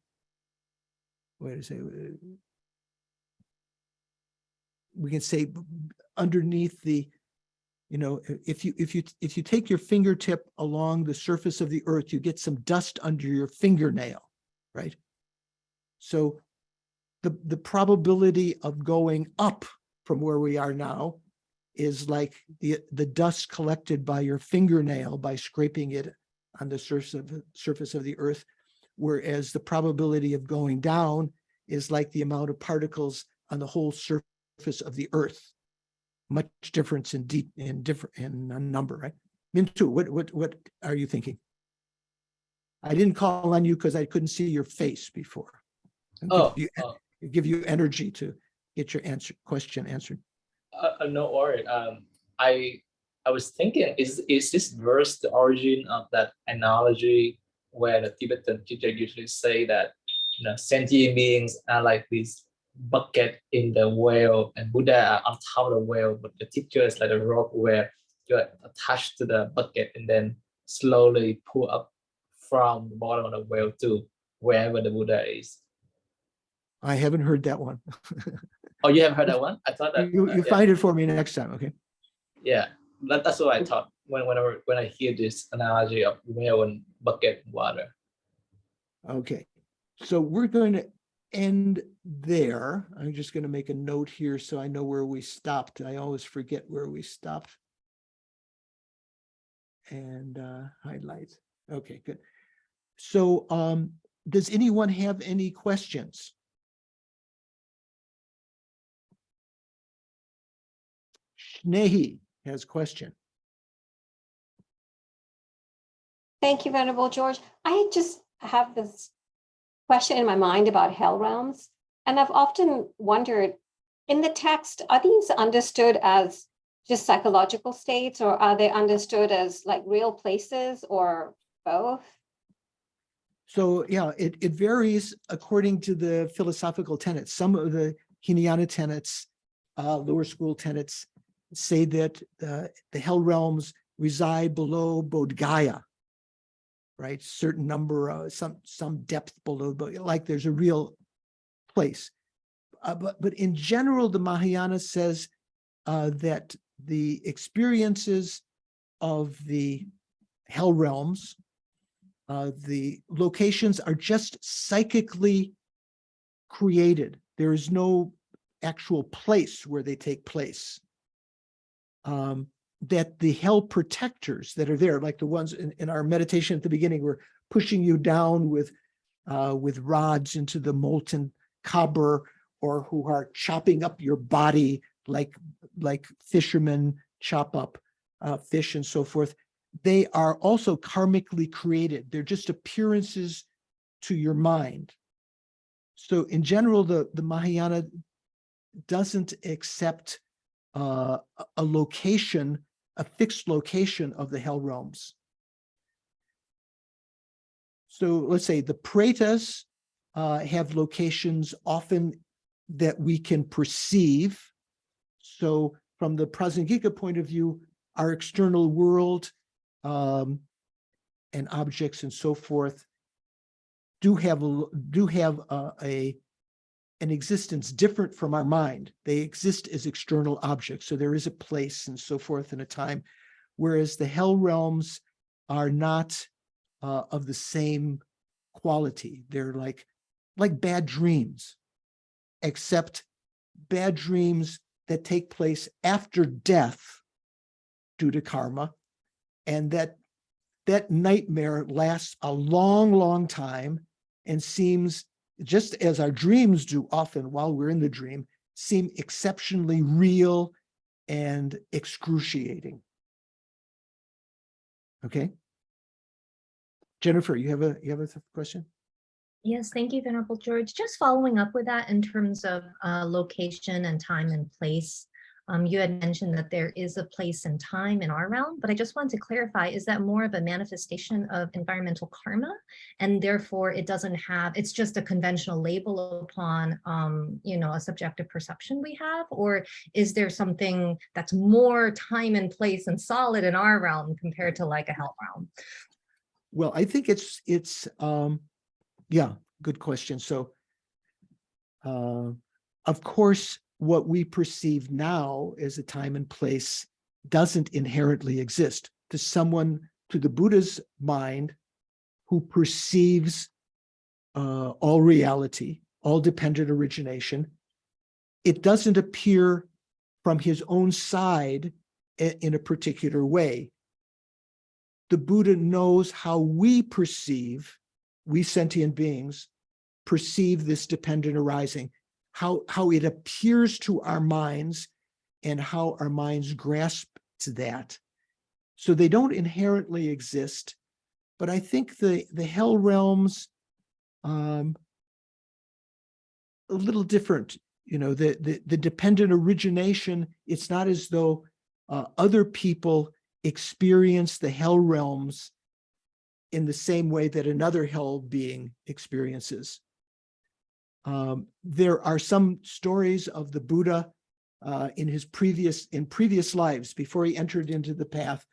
what to say, we can say underneath the, if you take your fingertip along the surface of the earth, you get some dust under your fingernail, right? So the probability of going up from where we are now is like the dust collected by your fingernail by scraping it on the surface of the earth, whereas the probability of going down is like the amount of particles on the whole surface of the earth. Much difference in number, right? Mintu, what are you thinking? I didn't call on you because I couldn't see your face before. Give you energy to get your question answered. No worry. I was thinking, is this verse the origin of that analogy where the Tibetan teacher usually say that sentient beings are like this bucket in the well, and Buddha are on top of the well, but the teacher is like a rope where you're attached to the bucket and then slowly pull up from the bottom of the well to wherever the Buddha is. I haven't heard that one. Oh, you haven't heard that one? I thought that you find it for me next time, okay? Yeah, that's what I thought when I hear this analogy of well and bucket and water. Okay, so we're going to end there. I'm just going to make a note here so I know where we stopped. I always forget where we stopped. And highlight. Okay, good. So does anyone have any questions? Shnehi has a question. Thank you, Venerable George. I just have this question in my mind about hell realms. And I've often wondered, in the text, are these understood as just psychological states, or are they understood as like real places, or both? So yeah, it varies according to the philosophical tenets. Some of the Hinayana tenets, lower school tenets, say that the hell realms reside below Bodhgaya, right? Certain number, some depth below, but like there's a real place. But in general, the Mahayana says that the experiences of the hell realms, the locations are just psychically created. There is no actual place where they take place. That the hell protectors that are there, like the ones in our meditation at the beginning, were pushing you down with rods into the molten copper, or who are chopping up your body like fishermen chop up fish and so forth. They are also karmically created. They're just appearances to your mind. So in general, the Mahayana doesn't accept a location, a fixed location of the hell realms. So let's say the pretas have locations often that we can perceive. So from the Prasangika point of view, our external world and objects and so forth do have an existence different from our mind. They exist as external objects. So there is a place and so forth and a time, whereas the hell realms are not of the same quality. They're like bad dreams, except bad dreams that take place after death due to karma, and that nightmare lasts a long, long time and seems, just as our dreams do often while we're in the dream, seem exceptionally real and excruciating. Okay. Jennifer, you have a question? Yes, thank you, Venerable George. Just following up with that in terms of location and time and place. You had mentioned that there is a place and time in our realm, but I just wanted to clarify, is that more of a manifestation of environmental karma? And therefore it doesn't have, it's just a conventional label upon, a subjective perception we have? Or is there something that's more time and place and solid in our realm compared to like a hell realm? Well, I think it's good question. So, of course, what we perceive now as a time and place doesn't inherently exist. To the Buddha's mind, who perceives all reality, all dependent origination, it doesn't appear from his own side in a particular way. The Buddha knows how we sentient beings, perceive this dependent arising, how it appears to our minds and how our minds grasp to that. So they don't inherently exist, but I think the hell realms a little different. The dependent origination, it's not as though other people experience the hell realms in the same way that another hell being experiences. There are some stories of the Buddha in previous lives, before he entered into the path,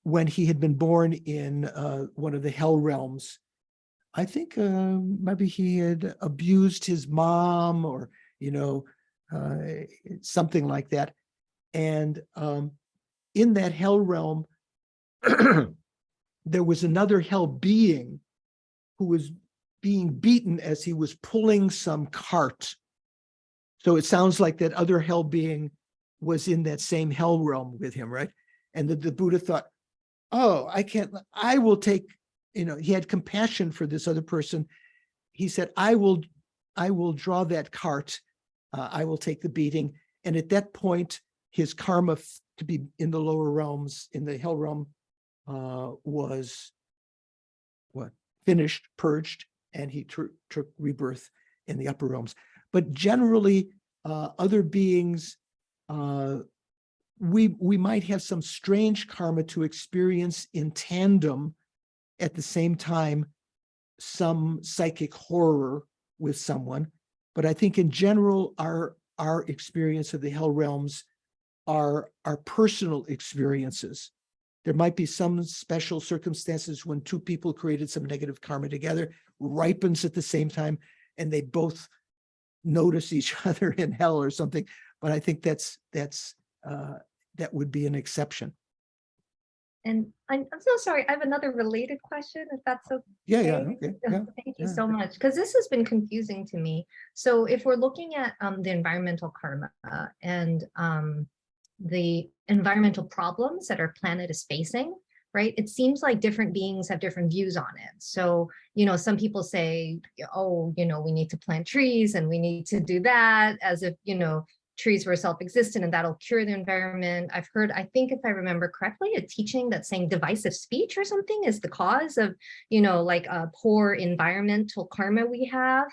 when he had been born in one of the hell realms. I think maybe he had abused his mom, or something like that. And in that hell realm, there was another hell being who was being beaten as he was pulling some cart. So it sounds like that other hell being was in that same hell realm with him, right? And the Buddha thought, oh, I will take, he had compassion for this other person. He said, I will draw that cart. I will take the beating. And at that point, his karma to be in the lower realms, in the hell realm, was finished, purged, and he took rebirth in the upper realms. But generally, other beings, we might have some strange karma to experience in tandem at the same time, some psychic horror with someone. But I think in general, our experience of the hell realms are personal experiences. There might be some special circumstances when two people created some negative karma together, ripens at the same time, and they both notice each other in hell or something. But I think that would be an exception. And I'm so sorry, I have another related question, if that's okay. Yeah, okay. Yeah, thank you so much, because this has been confusing to me. So if we're looking at the environmental karma and the environmental problems that our planet is facing, right? It seems like different beings have different views on it. So, some people say, oh, we need to plant trees and we need to do that as if, trees were self-existent and that'll cure the environment. I've heard, I think if I remember correctly, a teaching that's saying divisive speech or something is the cause of, like a poor environmental karma we have.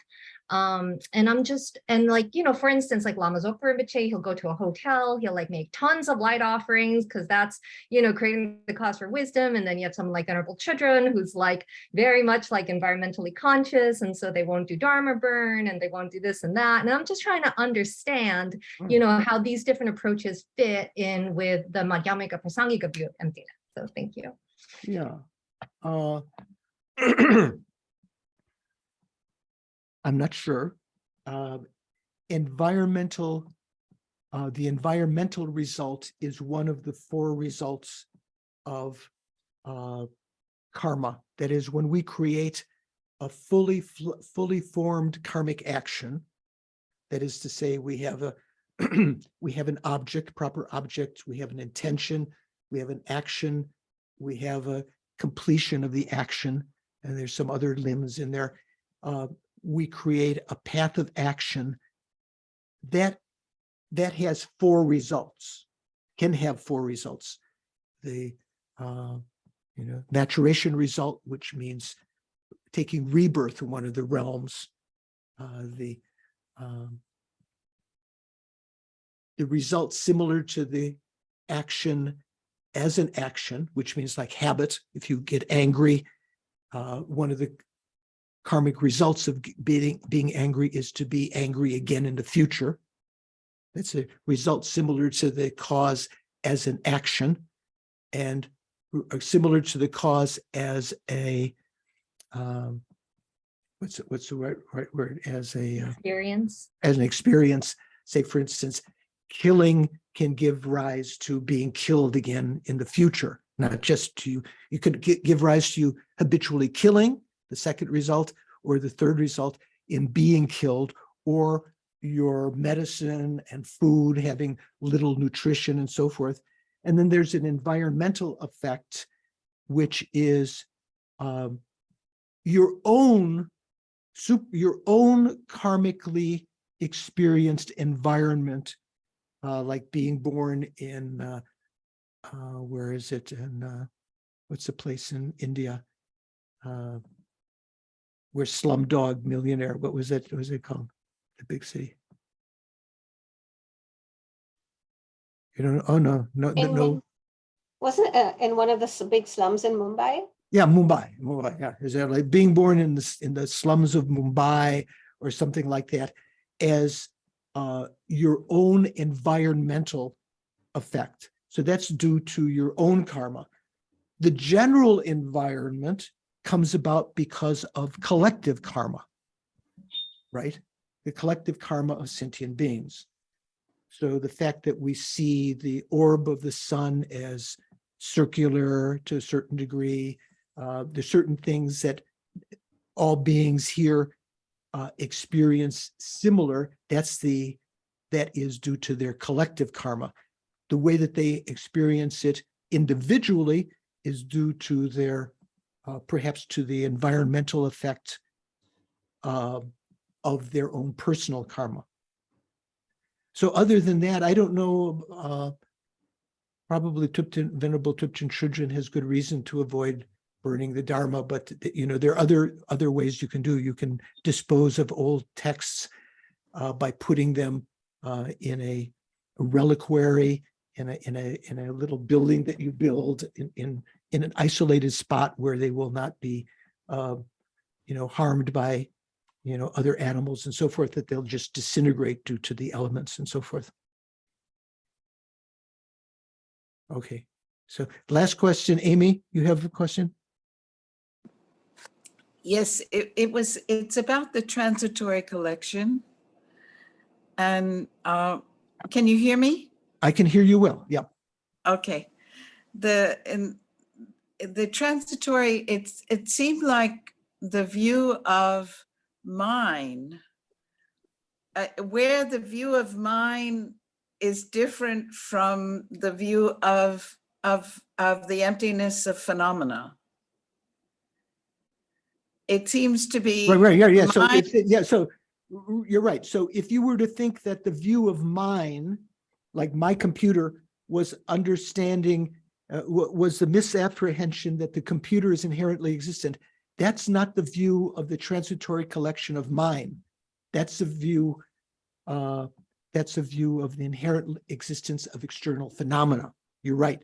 And for instance, like Lama Zopa Rinpoche, he'll go to a hotel, he'll like make tons of light offerings because that's, creating the cause for wisdom. And then you have someone like Venerable Chudron, who's like very much like environmentally conscious. And so they won't do Dharma burn and they won't do this and that. And I'm just trying to understand, how these different approaches fit in with the Madhyamaka Prasangika view of emptiness. So thank you. Yeah. I'm not sure. The environmental result is one of the 4 results of karma. That is, when we create a fully formed karmic action, that is to say, we have an object, proper object, we have an intention, we have an action, we have a completion of the action, and there's some other limbs in there. We create a path of action that has 4 results, can have 4 results. The maturation result, which means taking rebirth in one of the realms, the the result similar to the action as an action, which means like habit. If you get angry, one of the karmic results of being angry is to be angry again in the future. That's a result similar to the cause as an action, and similar to the cause as a what's the right word, as a Experience. As an experience. Say, for instance, killing can give rise to being killed again in the future, not just to you could give rise to you habitually killing, the second result, or the third result in being killed, or your medicine and food having little nutrition and so forth. And then there's an environmental effect, which is your own karmically experienced environment, like being born in where is it? In what's the place in India? Where Slumdog Millionaire? What was it? What was it called? The big city. You don't. Oh no. Wasn't it in one of the big slums in Mumbai? Yeah, Mumbai. Yeah, is that like being born in the slums of Mumbai or something like that, as your own environmental effect. So that's due to your own karma. The general environment comes about because of collective karma, right? The collective karma of sentient beings. So the fact that we see the orb of the sun as circular to a certain degree, there's certain things that all beings here experience similar. That is due to their collective karma. The way that they experience it individually is due to their perhaps to the environmental effect of their own personal karma. So other than that, I don't know, probably Venerable Thupten Trudgen has good reason to avoid burning the Dharma, but there are other ways you can do. You can dispose of old texts by putting them in a reliquary, in a little building that you build in an isolated spot where they will not be harmed by other animals and so forth, that they'll just disintegrate due to the elements and so forth. Okay, so last question, Amy, you have a question? Yes, it's about the transitory collection. And can you hear me? I can hear you well, yeah. Okay. The transitory, it seemed like the view of mine, where the view of mine is different from the view of the emptiness of phenomena. It seems to be right, yeah. So you're right. So if you were to think that the view of mine, like my computer, was understanding, was the misapprehension that the computer is inherently existent, that's not the view of the transitory collection of mine. That's a view. That's a view of the inherent existence of external phenomena. You're right.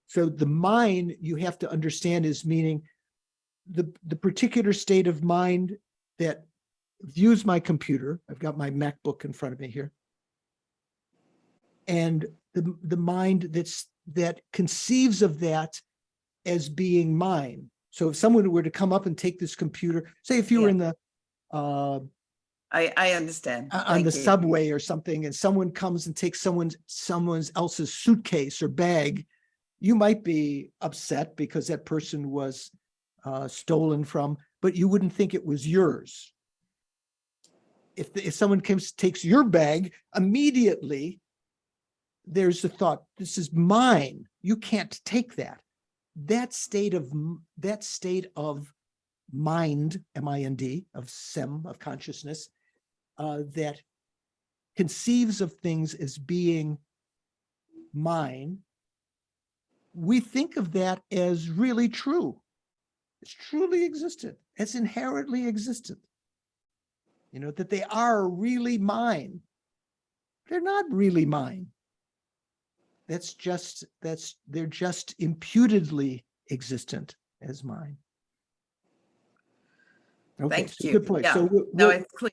So the mine you have to understand is meaning the particular state of mind that views my computer. I've got my MacBook in front of me here. And the mind that conceives of that as being mine. So if someone were to come up and take this computer, say if you were in the I understand. On the subway or something, and someone comes and takes someone else's suitcase or bag, you might be upset because that person was stolen from, but you wouldn't think it was yours. If someone takes your bag, immediately there's the thought, this is mine. You can't take that. That state of mind, M-I-N-D, of sem, of consciousness, that conceives of things as being mine, we think of that as really true. It's truly existent. It's inherently existent. That they are really mine. they're not really mine. They're just imputedly existent as mine. Okay, Thank so you. good point. Yeah. So No, it's clear.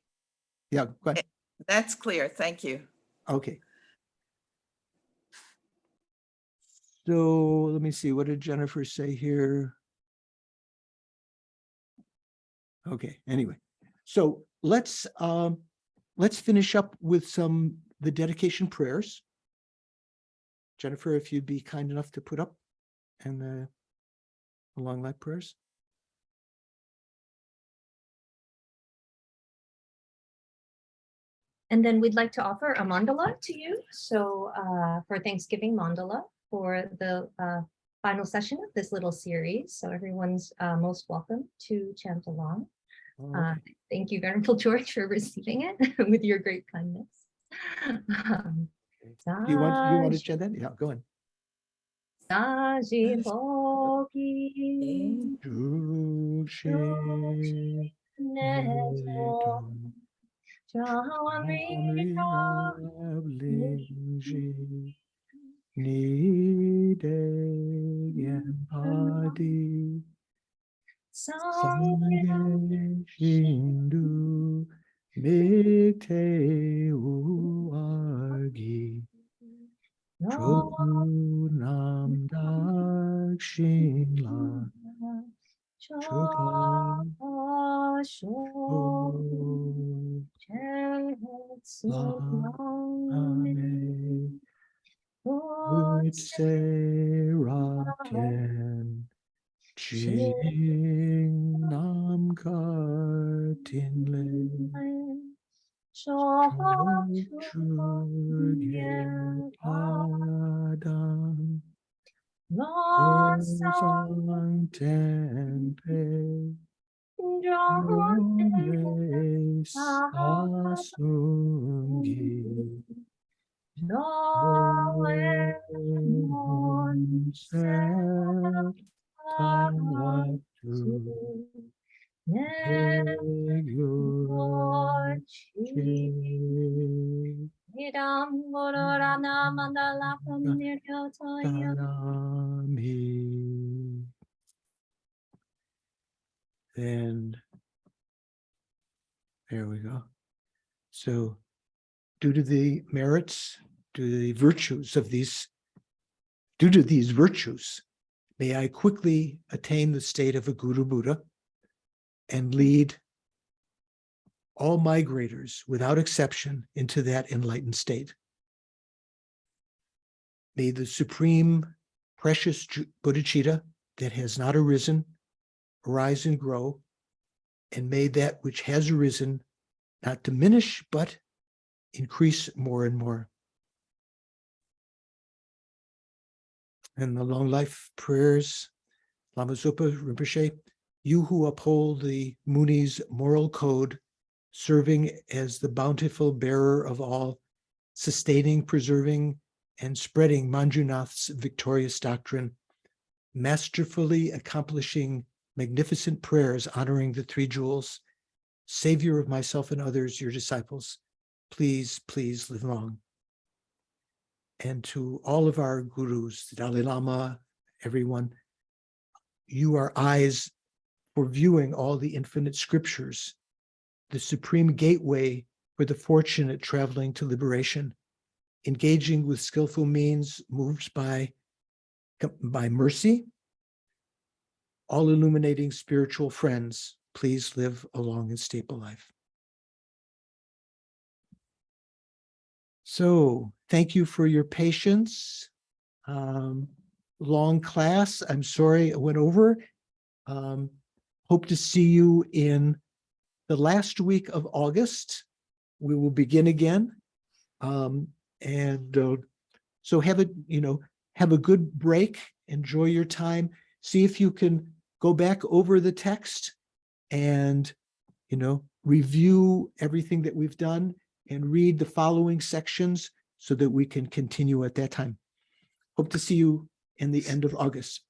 yeah, go ahead. That's clear. Thank you. Okay. So let me see, what did Jennifer say here? Okay, anyway, so let's finish up with the dedication prayers. Jennifer, if you'd be kind enough to put up and the long life prayers. And then we'd like to offer a mandala to you. So for Thanksgiving mandala for the final session of this little series. So everyone's most welcome to chant along. Thank you, Venerable George, for receiving it with your great kindness. Do you want to chant that? Yeah, go on. Saji Boki Dushi Neto Jamri Nide Yempadi Sange Shindu Mikte Uargi Chonam Dakshinla Chupa Lame Utseraten Jing Nam Kartinle Churge Padam Losang Tempe Nomes Asungi Oneself Tanwatu And there we go. So due to the merits, due to the virtues of these, due to these virtues, may I quickly attain the state of a Guru Buddha and lead all migrators without exception into that enlightened state. May the supreme precious bodhicitta that has not arisen arise and grow, and may that which has arisen not diminish, but increase more and more. And the long life prayers, Lama Zopa Rinpoche, you who uphold the Muni's moral code, serving as the bountiful bearer of all, sustaining, preserving, and spreading Manjunath's victorious doctrine, masterfully accomplishing magnificent prayers honoring the three jewels, Savior of myself and others, your disciples, please, please live long. And to all of our gurus, the Dalai Lama, everyone, you are eyes for viewing all the infinite scriptures, the supreme gateway for the fortunate traveling to liberation, engaging with skillful means, moved by mercy. All illuminating spiritual friends, please live a long and stable life. So thank you for your patience. Long class, I'm sorry it went over. Hope to see you in the last week of August. We will begin again. So have a good break, enjoy your time. See if you can go back over the text and, review everything that we've done and read the following sections so that we can continue at that time. Hope to see you in the end of August.